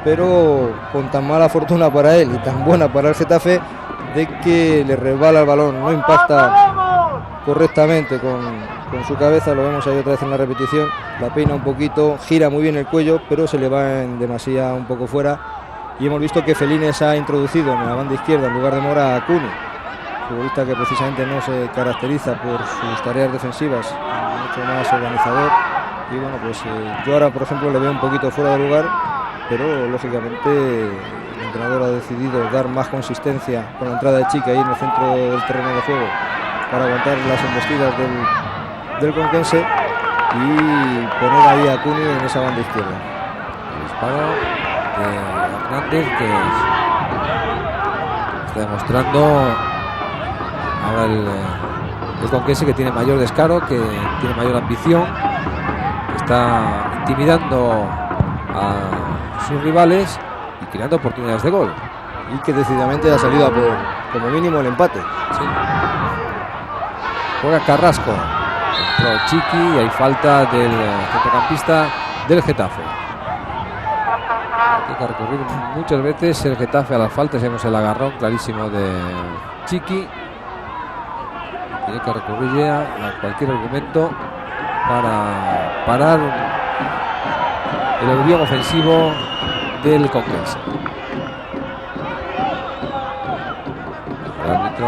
pero con tan mala fortuna para él y tan buena para el Getafe, de que le resbala el balón, no impacta correctamente con su cabeza. Lo vemos ahí otra vez en la repetición, la peina un poquito, gira muy bien el cuello, pero se le va en demasía un poco fuera, y hemos visto que Felines ha introducido en la banda izquierda en lugar de Mora a Cuni, futbolista que precisamente no se caracteriza por sus tareas defensivas, mucho más organizador. Y bueno, pues yo ahora por ejemplo le veo un poquito fuera de lugar, pero lógicamente el entrenador ha decidido dar más consistencia con la entrada de Chiqui ahí en el centro del terreno de juego para aguantar las embestidas del Conquense y poner ahí a Cuni en esa banda izquierda. El disparo de Hernández, que está demostrando ahora el Conquense, que tiene mayor descaro, que tiene mayor ambición, que está intimidando a sus rivales y creando oportunidades de gol. Y que decididamente ha salido a por como mínimo el empate. Sí. Juega Carrasco, entró Chiqui y hay falta del centrocampista del Getafe. Hay que recurrir muchas veces el Getafe a las faltas. Vemos el agarrón clarísimo de Chiqui. Tiene que recurrir ya a cualquier argumento para parar el aluvión ofensivo del Conquense. El árbitro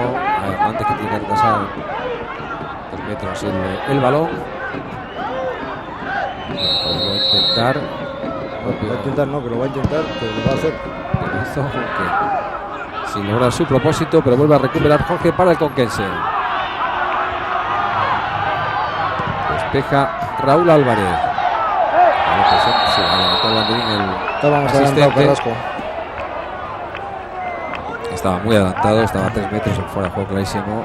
antes que tiene que retrasar 2 metros el balón. Lo va a intentar. Va a intentar, no, que lo va a intentar, pero lo va a hacer. Lo hizo Jorge, sin lograr su propósito, pero vuelve a recuperar Jorge para el Conquense. Despeja Raúl Álvarez. Sí, Estábamos adelantado Carrasco. Estaba muy adelantado, estaba a 3 metros en fuera de juego clarísimo.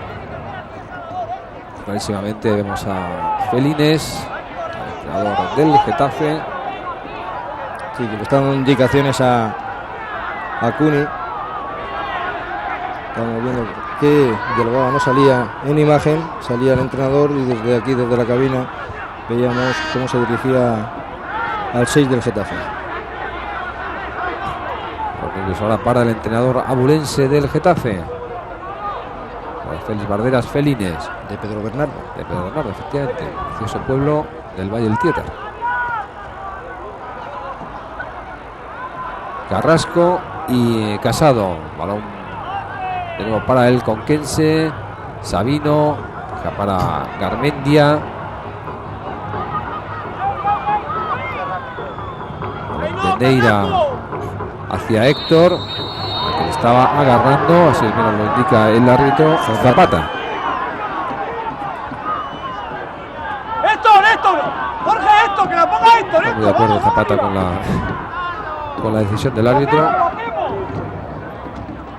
Clarísimamente vemos a Felines, el entrenador del Getafe. Sí, que le están dando indicaciones a Cuni. Estamos viendo que Dialogaba no salía en imagen, salía el entrenador, y desde aquí, desde la cabina, veíamos cómo se dirigía al 6 del Getafe. Pues ahora para el entrenador abulense del Getafe. Félix Barderas Felines. De Pedro Bernardo. De Pedro Bernardo, efectivamente. Precioso pueblo del Valle del Tietar. Carrasco y Casado. Balón de nuevo para el Conquense. Sabino. Para Garmendia. Balón de Neira hacia Héctor, que le estaba agarrando, así menos lo indica el árbitro, Zapata. ¡Héctor! ¡Jorge, Héctor! ¡Que la ponga Héctor! Está muy de acuerdo Zapata con la decisión del árbitro.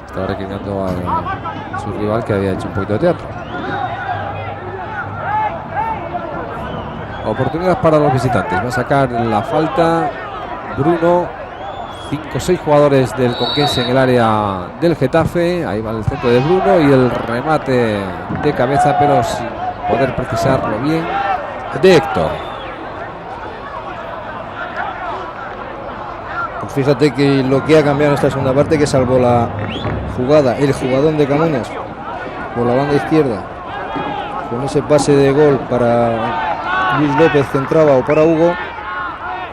Estaba recriminando a su rival, que había hecho un poquito de teatro. Oportunidad para los visitantes. Va a sacar la falta Bruno 5 o 6 jugadores del Conquense en el área del Getafe. Ahí va el centro de Bruno y el remate de cabeza, pero sin poder precisarlo bien, de Héctor. Pues fíjate que lo que ha cambiado en esta segunda parte, que salvo la jugada, el jugadón de Camuñas por la banda izquierda, con ese pase de gol para Luis López que entraba o para Hugo,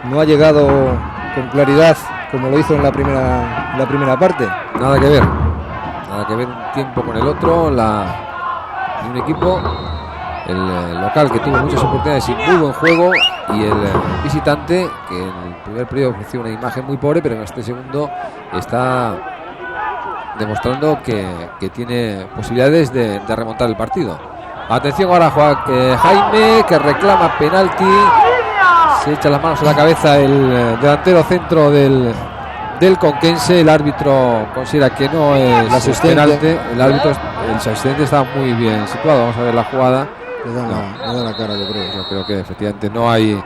no ha llegado con claridad como lo hizo en la primera parte. Nada que ver un tiempo con el otro, de un equipo, el local, que tuvo muchas oportunidades y muy buen juego, y el visitante, que en el primer periodo ofreció una imagen muy pobre, pero en este segundo está demostrando que tiene posibilidades de remontar el partido. Atención ahora, Jaime, que reclama penalti. Se echa las manos a la cabeza el delantero centro del Conquense. El árbitro considera que no es penalti. El asistente está muy bien situado. Vamos a ver la jugada. Le da la cara, yo creo. Yo creo que efectivamente no hay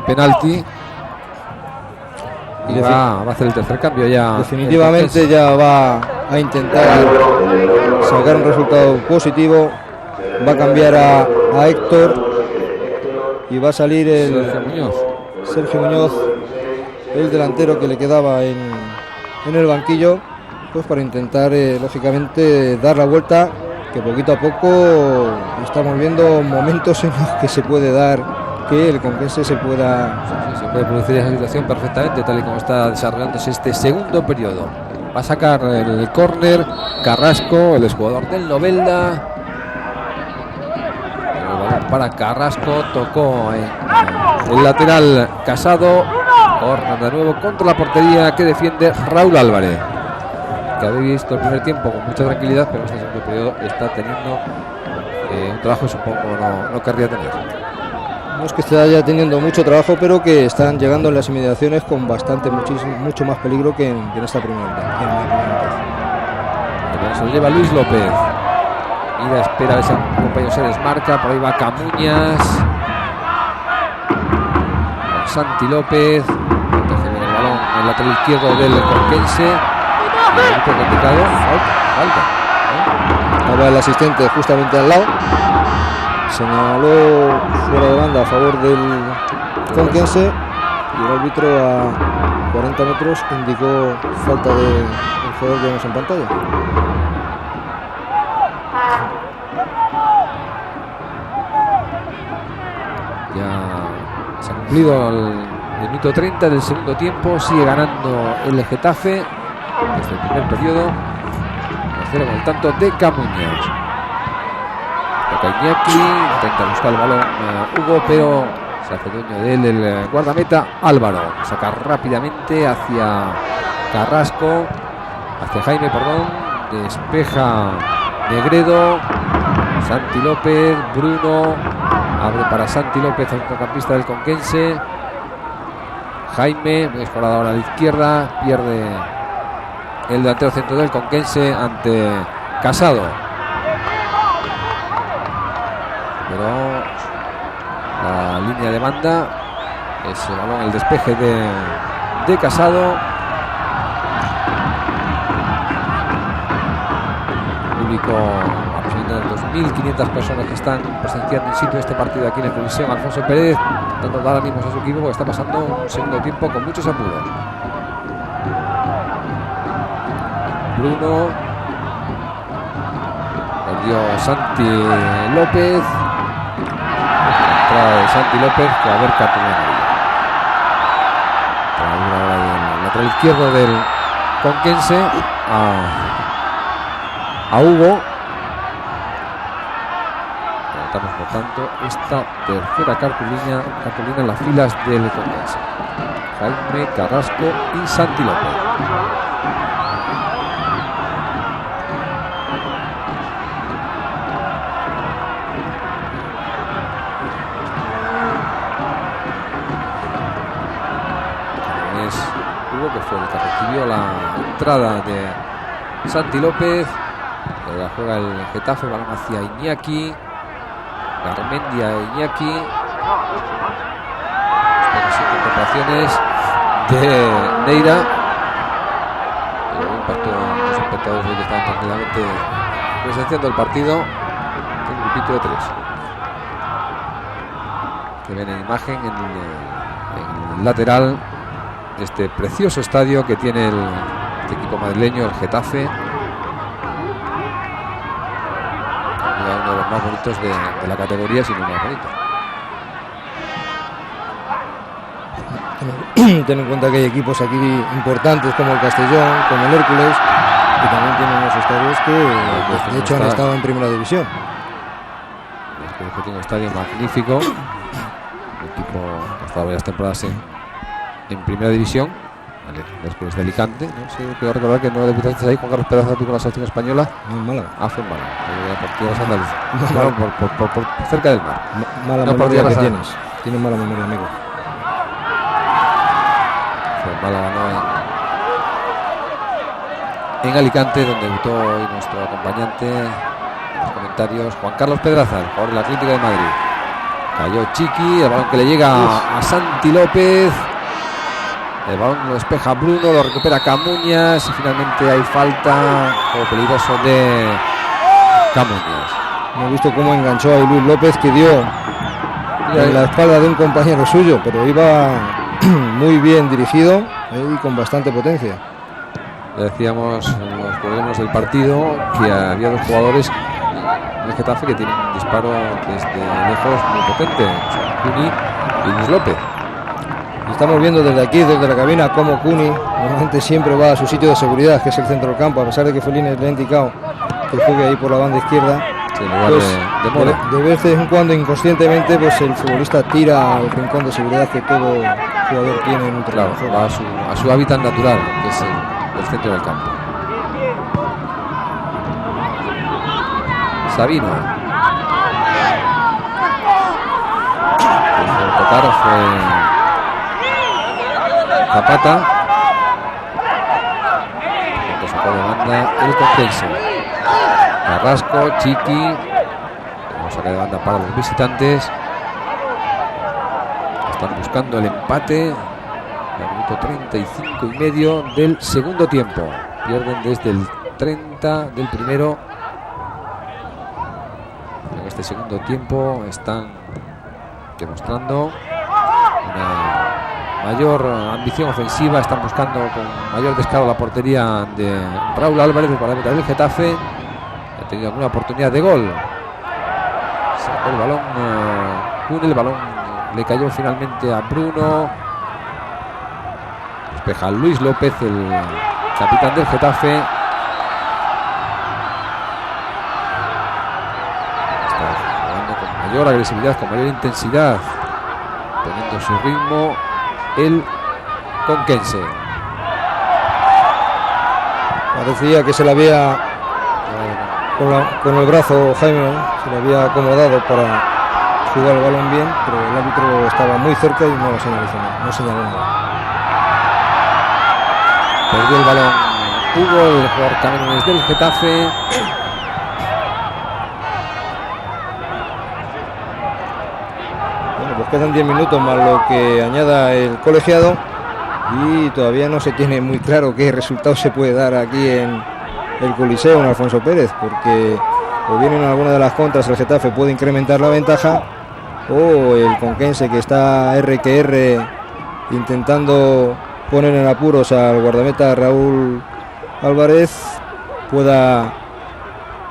penalti. Y va a hacer el tercer cambio ya. Definitivamente ya va a intentar sacar un resultado positivo. Va a cambiar a Héctor y va a salir Sergio Muñoz, el delantero que le quedaba en el banquillo, pues para intentar lógicamente dar la vuelta, que poquito a poco estamos viendo momentos en los que se puede dar que el Conquense se pueda... Se puede producir esa situación perfectamente, tal y como está desarrollándose este segundo periodo. Va a sacar el córner Carrasco, el exjugador del Novelda. El balón para Carrasco, tocó el lateral Casado. Córner de nuevo contra la portería que defiende Raúl Álvarez, que había visto el primer tiempo con mucha tranquilidad, pero este segundo periodo está teniendo un trabajo que supongo no querría tener. No es que esté ya teniendo mucho trabajo, pero que están llegando en las inmediaciones con mucho más peligro que en esta primera mitad. Se lo lleva Luis López. Mira, espera a ver si el compañero se desmarca. Por ahí va Camuñas. Con Santi López. Entonces viene el balón en el lateral izquierdo del Conquense. Un poco complicado. Falta. Estaba el asistente justamente al lado. Señaló fuera de banda a favor del Conquense y el árbitro a 40 metros indicó falta del jugador que vemos en pantalla. Ya se ha cumplido el minuto 30 del segundo tiempo. Sigue ganando el Getafe desde el primer periodo. 0 con el tanto de Camuñas. Iñaki intenta buscar el balón Hugo, pero se hace dueño de él el guardameta Álvaro. Saca rápidamente hacia Carrasco, hacia Jaime, perdón. Despeja Negredo. Santi López, Bruno abre para Santi López, el centrocampista del Conquense. Jaime, mejorado ahora a la izquierda, pierde el delantero centro del Conquense ante Casado. Pero la línea de banda, ese balón, el despeje de Casado. Público aproximadamente 2.500 personas que están presenciando in situ este partido aquí en la televisión. Alfonso Pérez intentando dar ánimos a su equipo porque está pasando un segundo tiempo con muchos apuros. Bruno perdió Santi López. De Santi López, que va a haber cartulina ahora del lateral izquierdo del Conquense a Hugo. Notamos por tanto esta tercera cartulina en las filas del Conquense. Jaime, Carrasco y Santi López. Que fue el que recibió la entrada de Santi López. La juega el Getafe, balón hacia Iñaki. Garmendia Iñaki. Las contemplaciones de Neira. El impacto de los espectadores que estaban tranquilamente presenciando el partido. Un grupito de 3 que ven en imagen en el lateral de este precioso estadio que tiene este equipo madrileño, el Getafe. Uno de los más bonitos de la categoría, sin duda más bonito. Ten en cuenta que hay equipos aquí importantes como el Castellón, como el Hércules, y también tienen unos estadios que de hecho han estado en primera división. Es que tiene un estadio magnífico. El equipo ha estado varias temporadas en primera división. Vale, después de Alicante, ¿no? Sí, quiero recordar que no debutaste ahí con Carlos Pedraza, tú con la selección española. No, en Málaga. Fue en Málaga, por cerca del mar. Mala no, memoria que tienes. Tienes mala memoria, amigo. Fue en Málaga, ¿no? En Alicante, donde debutó hoy nuestro acompañante en los comentarios, Juan Carlos Pedraza, el jugador del Atlético de Madrid. Cayó Chiqui, el balón que le llega a Santi López. El balón lo despeja Bruno, lo recupera Camuñas y finalmente hay falta, juego peligroso de Camuñas. Hemos visto cómo enganchó a Luis López, que dio en la espalda de un compañero suyo, pero iba muy bien dirigido y con bastante potencia. Ya decíamos en los problemas del partido que había 2 jugadores del Getafe que tienen un disparo desde lejos muy potente, Cuni y Luis López. Estamos viendo desde aquí, desde la cabina, cómo Cuni normalmente siempre va a su sitio de seguridad, que es el centro del campo, a pesar de que Felines le ha indicado que juegue ahí por la banda izquierda. Sí, en lugar pues, de Mora. De vez en cuando, inconscientemente, pues el futbolista tira al rincón de seguridad que todo jugador tiene en un terreno. Claro, va a su hábitat natural, que es el centro del campo. Sabino. El tocar fue Zapata, que sacó de banda el Conquense. Carrasco, Chiqui, saca de banda para los visitantes. Están buscando el empate. El minuto 35 y medio del segundo tiempo. Pierden desde el 30 del primero. En este segundo tiempo están demostrando una mayor ambición ofensiva, están buscando con mayor descaro la portería de Raúl Álvarez, el guardameta del Getafe. Ha tenido alguna oportunidad de gol. Sacó el balón Cune, el balón le cayó finalmente a Bruno. Despeja Luis López, el capitán del Getafe. Está jugando con mayor agresividad, con mayor intensidad, teniendo su ritmo el Conquense. Parecía que se le había con el brazo Jaime, se le había acomodado para jugar el balón bien, pero el árbitro estaba muy cerca y no señaló nada. Perdió el balón Hugo, el jugador camerunés del Getafe. Bueno, pues quedan 10 minutos más lo que añada el colegiado y todavía no se tiene muy claro qué resultado se puede dar aquí en el Coliseo, en Alfonso Pérez, porque o vienen alguna de las contras, el Getafe puede incrementar la ventaja, o el Conquense, que está R que R intentando poner en apuros al guardameta Raúl Álvarez, pueda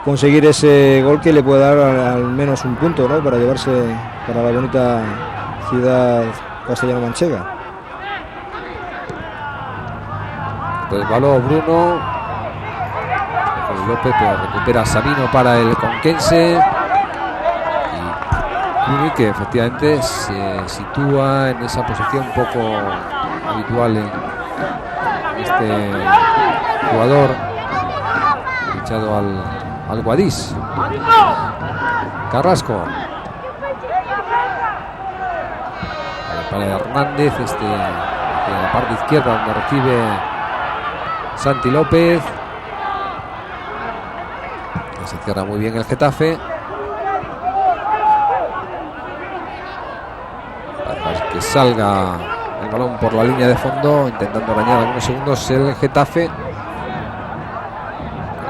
conseguir ese gol que le puede dar al menos un punto, ¿no?, para llevarse para la bonita ciudad castellano-manchega. Pues baló Bruno López, pero recupera Sabino para el Conquense. Y Cuni, que efectivamente se sitúa en esa posición un poco habitual en este jugador echado al Guadix. Carrasco para Hernández, de la parte izquierda, donde recibe Santi López. Se cierra muy bien el Getafe. Para que salga el balón por la línea de fondo, intentando arañar algunos segundos el Getafe.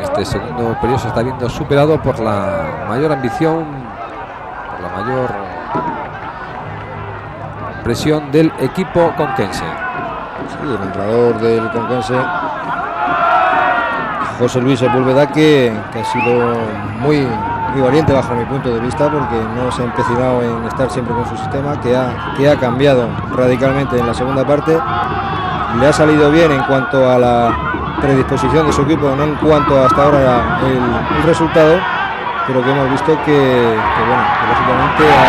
Este segundo periodo se está viendo superado por la mayor ambición, por la mayor presión del equipo conquense. Sí, el entrenador del Conquense, José Luis Sepúlveda, que ha sido muy valiente bajo mi punto de vista, porque no se ha empecinado en estar siempre con su sistema, que ha cambiado radicalmente en la segunda parte. Le ha salido bien en cuanto a la predisposición de su equipo, no en cuanto a hasta ahora el resultado, pero que hemos visto que bueno, que lógicamente a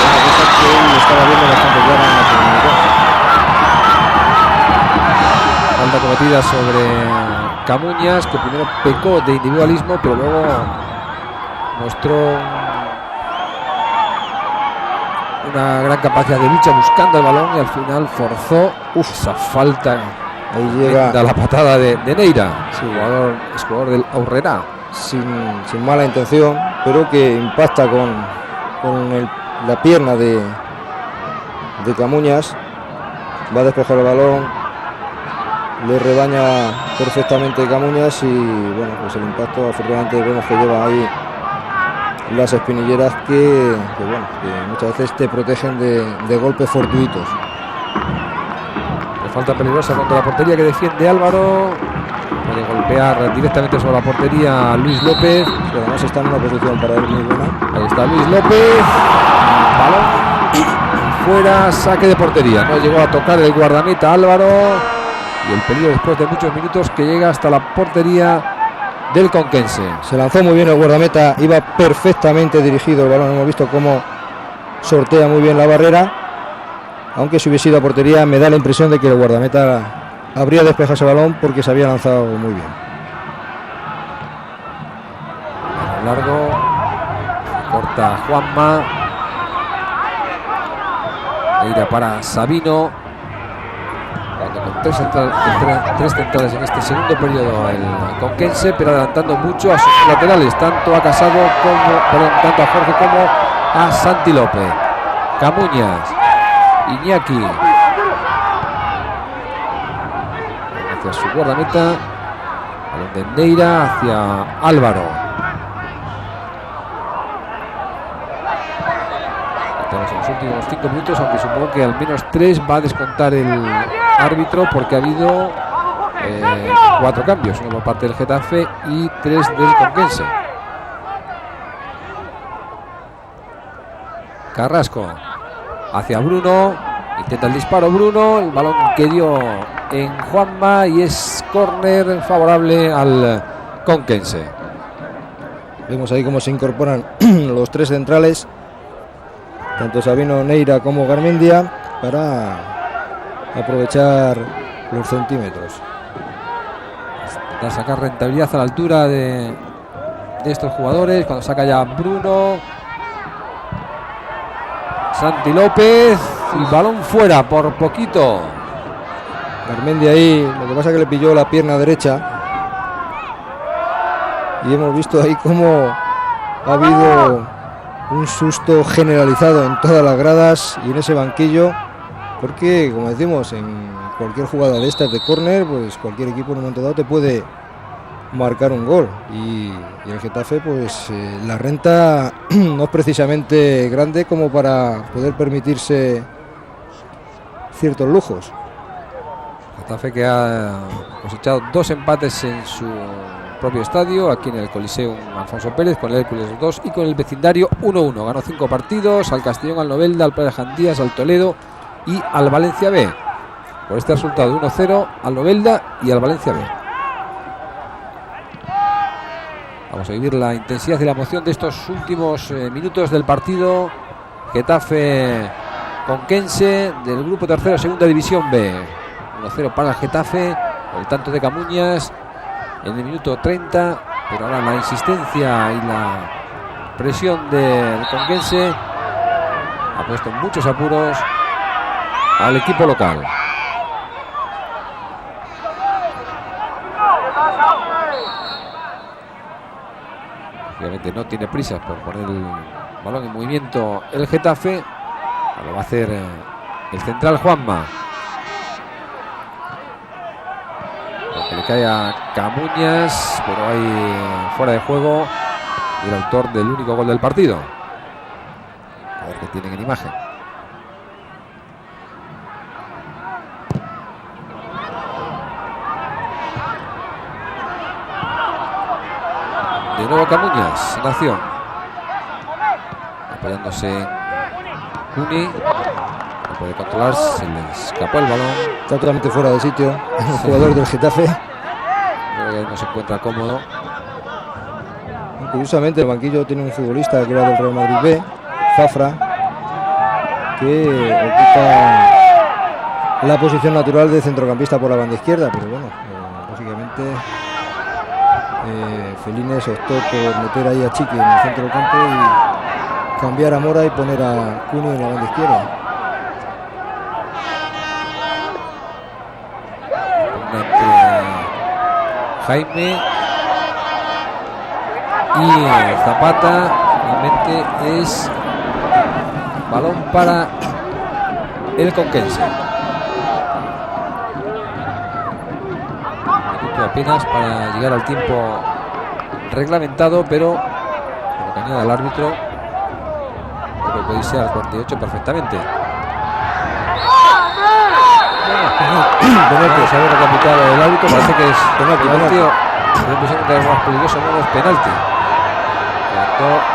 una cosa que él estaba viendo bastante clara en la segunda mitad. Falta cometida sobre Camuñas, que primero pecó de individualismo, pero luego mostró una gran capacidad de lucha buscando el balón y al final forzó esa falta. Ahí llega la patada de Neira, sí, jugador del Aurrera. Sin mala intención, pero que impacta con la pierna de Camuñas. Va a despejar el balón, le rebaña perfectamente Camuñas y bueno, pues el impacto afortunadamente vemos que lleva ahí las espinilleras que muchas veces te protegen de golpes fortuitos. Falta peligrosa contra la portería que defiende Álvaro. Puede golpear directamente sobre la portería a Luis López. Que además está en una posición para él muy buena. Ahí está Luis López. Balón fuera, saque de portería. No llegó a tocar el guardameta Álvaro. Y el peligro después de muchos minutos que llega hasta la portería del Conquense. Se lanzó muy bien el guardameta, iba perfectamente dirigido el balón. Hemos visto cómo sortea muy bien la barrera. Aunque si hubiese ido a portería, me da la impresión de que el guardameta habría despejado ese balón porque se había lanzado muy bien. Largo, corta Juanma. Neira para Sabino. Cuando con tres centrales en este segundo periodo el Conquense, pero adelantando mucho a sus laterales, tanto a Casado tanto a Jorge como a Santi López. Camuñas. Iñaki hacia su guardameta, balón de Neira hacia Álvaro. Estamos en los últimos 5 minutos, aunque supongo que al menos 3 va a descontar el árbitro porque ha habido 4 cambios, uno por parte del Getafe y 3 del Conquense. Carrasco hacia Bruno, intenta el disparo Bruno, el balón que dio en Juanma y es córner favorable al Conquense. Vemos ahí cómo se incorporan los 3 centrales, tanto Sabino, Neira como Garmendia, para aprovechar los centímetros. Para sacar rentabilidad a la altura de estos jugadores, cuando saca ya Bruno. Santi López y balón fuera por poquito. Garmendia ahí, lo que pasa es que le pilló la pierna derecha y hemos visto ahí cómo ha habido un susto generalizado en todas las gradas y en ese banquillo, porque como decimos, en cualquier jugada de estas de córner, pues cualquier equipo en un momento dado te puede marcar un gol y el Getafe pues la renta no es precisamente grande como para poder permitirse ciertos lujos. Getafe que ha cosechado 2 empates en su propio estadio, aquí en el Coliseum Alfonso Pérez, con el Hércules 2 y con el vecindario 1-1. Ganó 5 partidos, al Castellón, al Novelda, al Pere Jandías, al Toledo y al Valencia B. Por este resultado 1-0 al Novelda y al Valencia B. Vamos a vivir la intensidad y la emoción de estos últimos minutos del partido. Getafe Conquense del grupo tercero, segunda división B. 1-0 para el Getafe, el tanto de Camuñas en el minuto 30, pero ahora la insistencia y la presión del Conquense ha puesto en muchos apuros al equipo local. Obviamente no tiene prisa por poner el balón en movimiento el Getafe. Lo va a hacer el central Juanma. Que le cae a Camuñas, pero hay fuera de juego el autor del único gol del partido. A ver qué tienen en imagen. De nuevo Camuñas en acción, apoyándose en Cuni. No puede controlar, se le escapó el balón. Está totalmente fuera de sitio el jugador del Getafe. Creo que no se encuentra cómodo. Curiosamente el banquillo tiene un futbolista que era del Real Madrid B, Zafra, que ocupa la posición natural de centrocampista por la banda izquierda, pero bueno, básicamente Felines optó por meter ahí a Chiqui en el centro del campo y cambiar a Mora y poner a Cuni en la banda izquierda. Jaime y Zapata. Finalmente es balón para el Conquense. Minuto apenas para llegar al tiempo reglamentado, pero con lo que añade el árbitro, creo que puede irse al 48 perfectamente. Vamos a ver recapitulado el árbitro. Parece que es penalti. Que es más peligroso, no es penalti.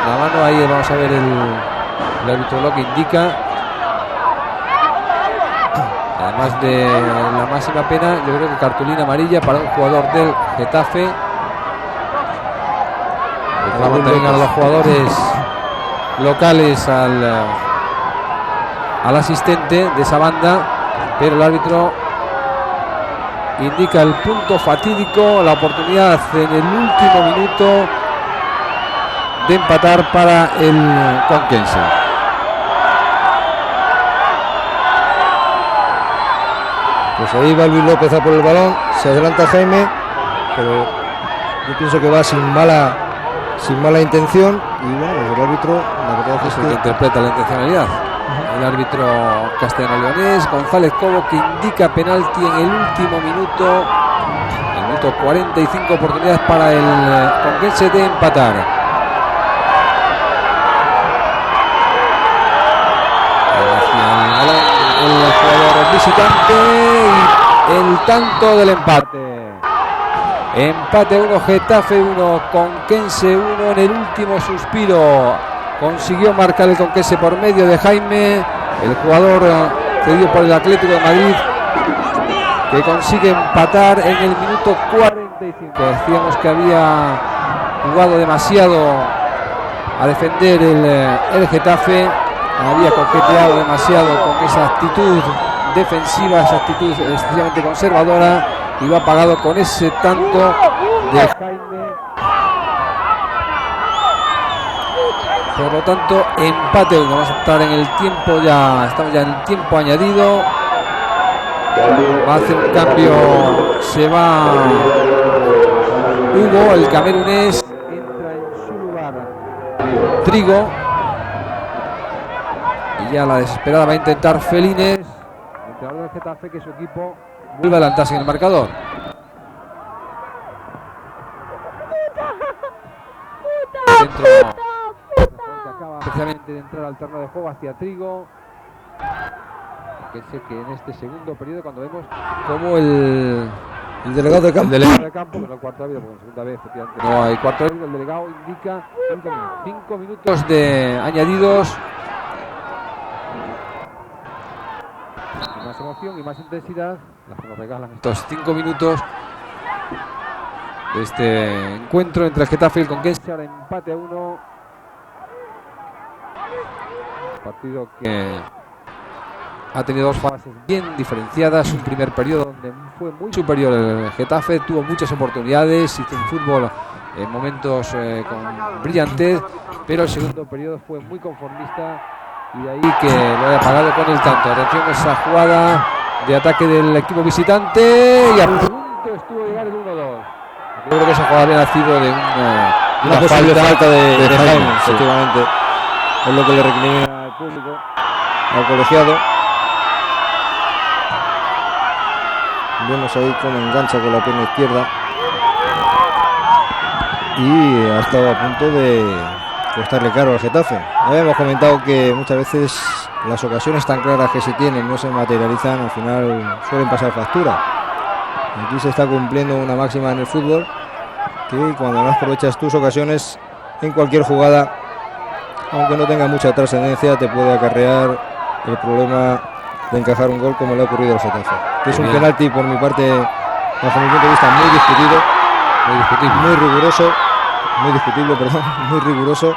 La mano ahí, vamos a ver el árbitro lo que indica. Además de la máxima pena, yo creo que cartulina amarilla para un jugador del Getafe. Reclaman también a los jugadores locales al asistente de esa banda, pero el árbitro indica el punto fatídico, la oportunidad en el último minuto de empatar para el Conquense. Pues ahí va Luis López a por el balón, se adelanta Jaime, pero yo pienso que va sin mala intención y bueno, pues el árbitro, la verdad es que interpreta la intencionalidad. El árbitro castellano-leonés, González Cobo, que indica penalti en el último minuto. El minuto 45, oportunidades para el Conquense de empatar. El jugador visitante y el tanto del empate. Empate 1, Getafe 1, Conquense 1 en el último suspiro. Consiguió marcar el Conquense por medio de Jaime, el jugador cedido por el Atlético de Madrid, que consigue empatar en el minuto 45. Decíamos que había jugado demasiado a defender el Getafe, había coqueteado demasiado con esa actitud defensiva, esa actitud excesivamente conservadora, y va pagado con ese tanto de Jaime. Por lo tanto, empate 1. Vamos a estar en el tiempo ya, estamos ya en el tiempo añadido. Va a hacer un cambio, se va Hugo, el camerunés, entra en su lugar Trigo. Y ya la desesperada va a intentar Felines, el entrenador del Getafe, que su equipo vuelve a adelantarse en el marcador. Centro acaba precisamente de entrar al terreno de juego hacia Trigo, que sé que en este segundo periodo, cuando vemos como el delegado de campo, que no el cuarto árbitro, porque en segunda vez efectivamente no hay cuarto árbitro, el delegado indica 5 minutos de añadidos, y más emoción y más intensidad, las que nos regalan estos 5 minutos de este encuentro entre el Getafe y el Conquense. Ahora empate a 1, partido que ha tenido dos fases bien diferenciadas. Un primer periodo donde fue muy superior el Getafe, tuvo muchas oportunidades, hizo un fútbol en momentos con brillantez, pero el segundo periodo fue muy conformista, y de ahí que lo haya pagado con el tanto. Atención a esa jugada de ataque del equipo visitante, y a punto estuvo de llegar el 1-2. Yo creo que esa jugada había nacido de una posible falta de Jaime, sí. Efectivamente, es lo que le recrimina al público, al colegiado. Vemos ahí cómo engancha con la pierna izquierda. Y ha estado a punto de costarle caro al Getafe. Habíamos comentado que muchas veces las ocasiones tan claras que se tienen no se materializan, al final suelen pasar factura. Aquí se está cumpliendo una máxima en el fútbol, que cuando no aprovechas tus ocasiones en cualquier jugada, aunque no tenga mucha trascendencia, te puede acarrear el problema de encajar un gol como le ha ocurrido al Getafe. Que es un penalti, por mi parte, bajo mi punto de vista, muy discutido, muy riguroso, muy riguroso,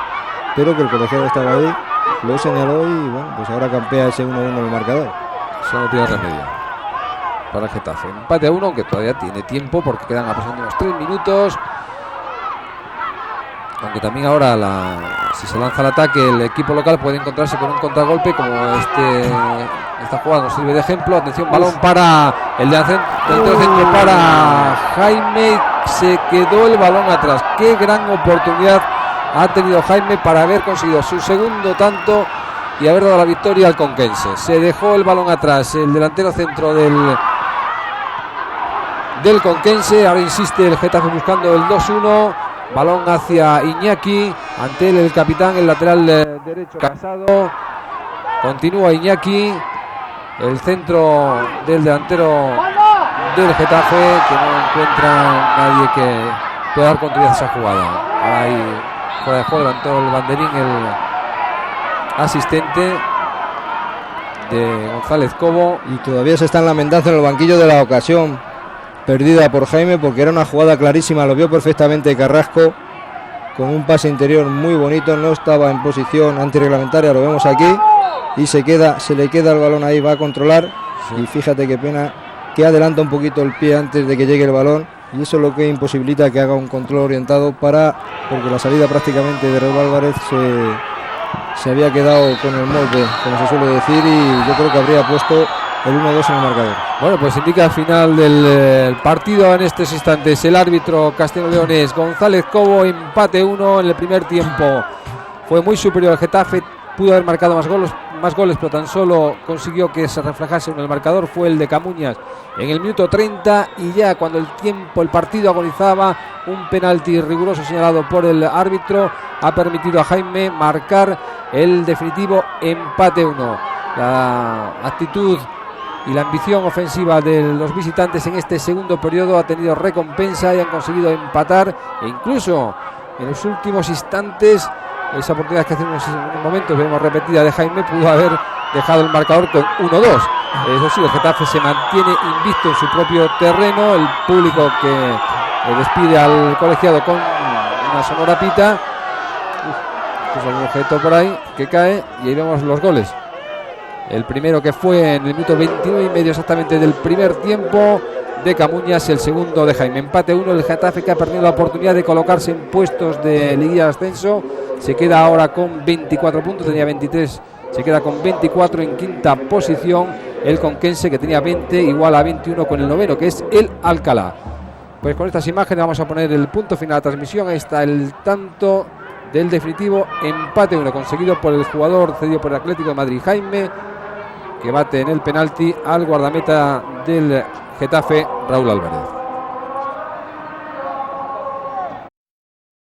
pero que el colegiado estaba ahí, lo señaló y bueno, pues ahora campea ese 1-1 en el marcador. Eso no tiene remedio para el Getafe. Empate a 1, aunque todavía tiene tiempo porque quedan aproximadamente unos 3 minutos. Aunque también ahora, si se lanza el ataque, el equipo local puede encontrarse con un contragolpe como esta jugada nos sirve de ejemplo. Atención, balón para el del centro para Jaime. Se quedó el balón atrás. Qué gran oportunidad ha tenido Jaime para haber conseguido su segundo tanto y haber dado la victoria al Conquense. Se dejó el balón atrás el delantero centro del Conquense. Ahora insiste el Getafe buscando el 2-1. Balón hacia Iñaki, ante él el capitán, el lateral derecho Casado. Continúa Iñaki, el centro del delantero del Getafe, que no encuentra nadie que pueda dar continuidad a esa jugada. Ahora ahí fuera de juego, levantó el banderín el asistente de González Cobo. Y todavía se están lamentando en el banquillo de la ocasión perdida por Jaime, porque era una jugada clarísima, lo vio perfectamente Carrasco con un pase interior muy bonito, no estaba en posición antirreglamentaria, lo vemos aquí, y se le queda el balón ahí, va a controlar, y fíjate qué pena que adelanta un poquito el pie antes de que llegue el balón, y eso es lo que imposibilita que haga un control orientado porque la salida prácticamente de Raúl Álvarez se había quedado con el molde, como se suele decir, y yo creo que habría puesto el 1-2 en el marcador. Bueno, pues indica al final del partido en estos instantes el árbitro castellano-leonés González Cobo. Empate 1 en el primer tiempo. Fue muy superior al Getafe, pudo haber marcado más goles, pero tan solo consiguió que se reflejase en el marcador. Fue el de Camuñas en el minuto 30, y ya cuando el partido agonizaba, un penalti riguroso señalado por el árbitro ha permitido a Jaime marcar el definitivo empate 1. La actitud y la ambición ofensiva de los visitantes en este segundo periodo ha tenido recompensa y han conseguido empatar, e incluso en los últimos instantes esa oportunidad que hace unos momentos vemos repetida de Jaime pudo haber dejado el marcador con 1-2. Eso sí, el Getafe se mantiene invicto en su propio terreno, el público que despide al colegiado con una sonora pita. Pues hay un objeto por ahí que cae y ahí vemos los goles. El primero, que fue en el minuto 29 y medio exactamente del primer tiempo, de Camuñas, el segundo de Jaime. Empate 1, el Getafe, que ha perdido la oportunidad de colocarse en puestos de liguilla de ascenso. Se queda ahora con 24 puntos, tenía 23, se queda con 24 en quinta posición. El Conquense, que tenía 20, igual a 21 con el noveno, que es el Alcalá. Pues con estas imágenes vamos a poner el punto final a la transmisión. Ahí está el tanto del definitivo empate 1, conseguido por el jugador cedido por el Atlético de Madrid, Jaime, que bate en el penalti al guardameta del Getafe, Raúl Álvarez.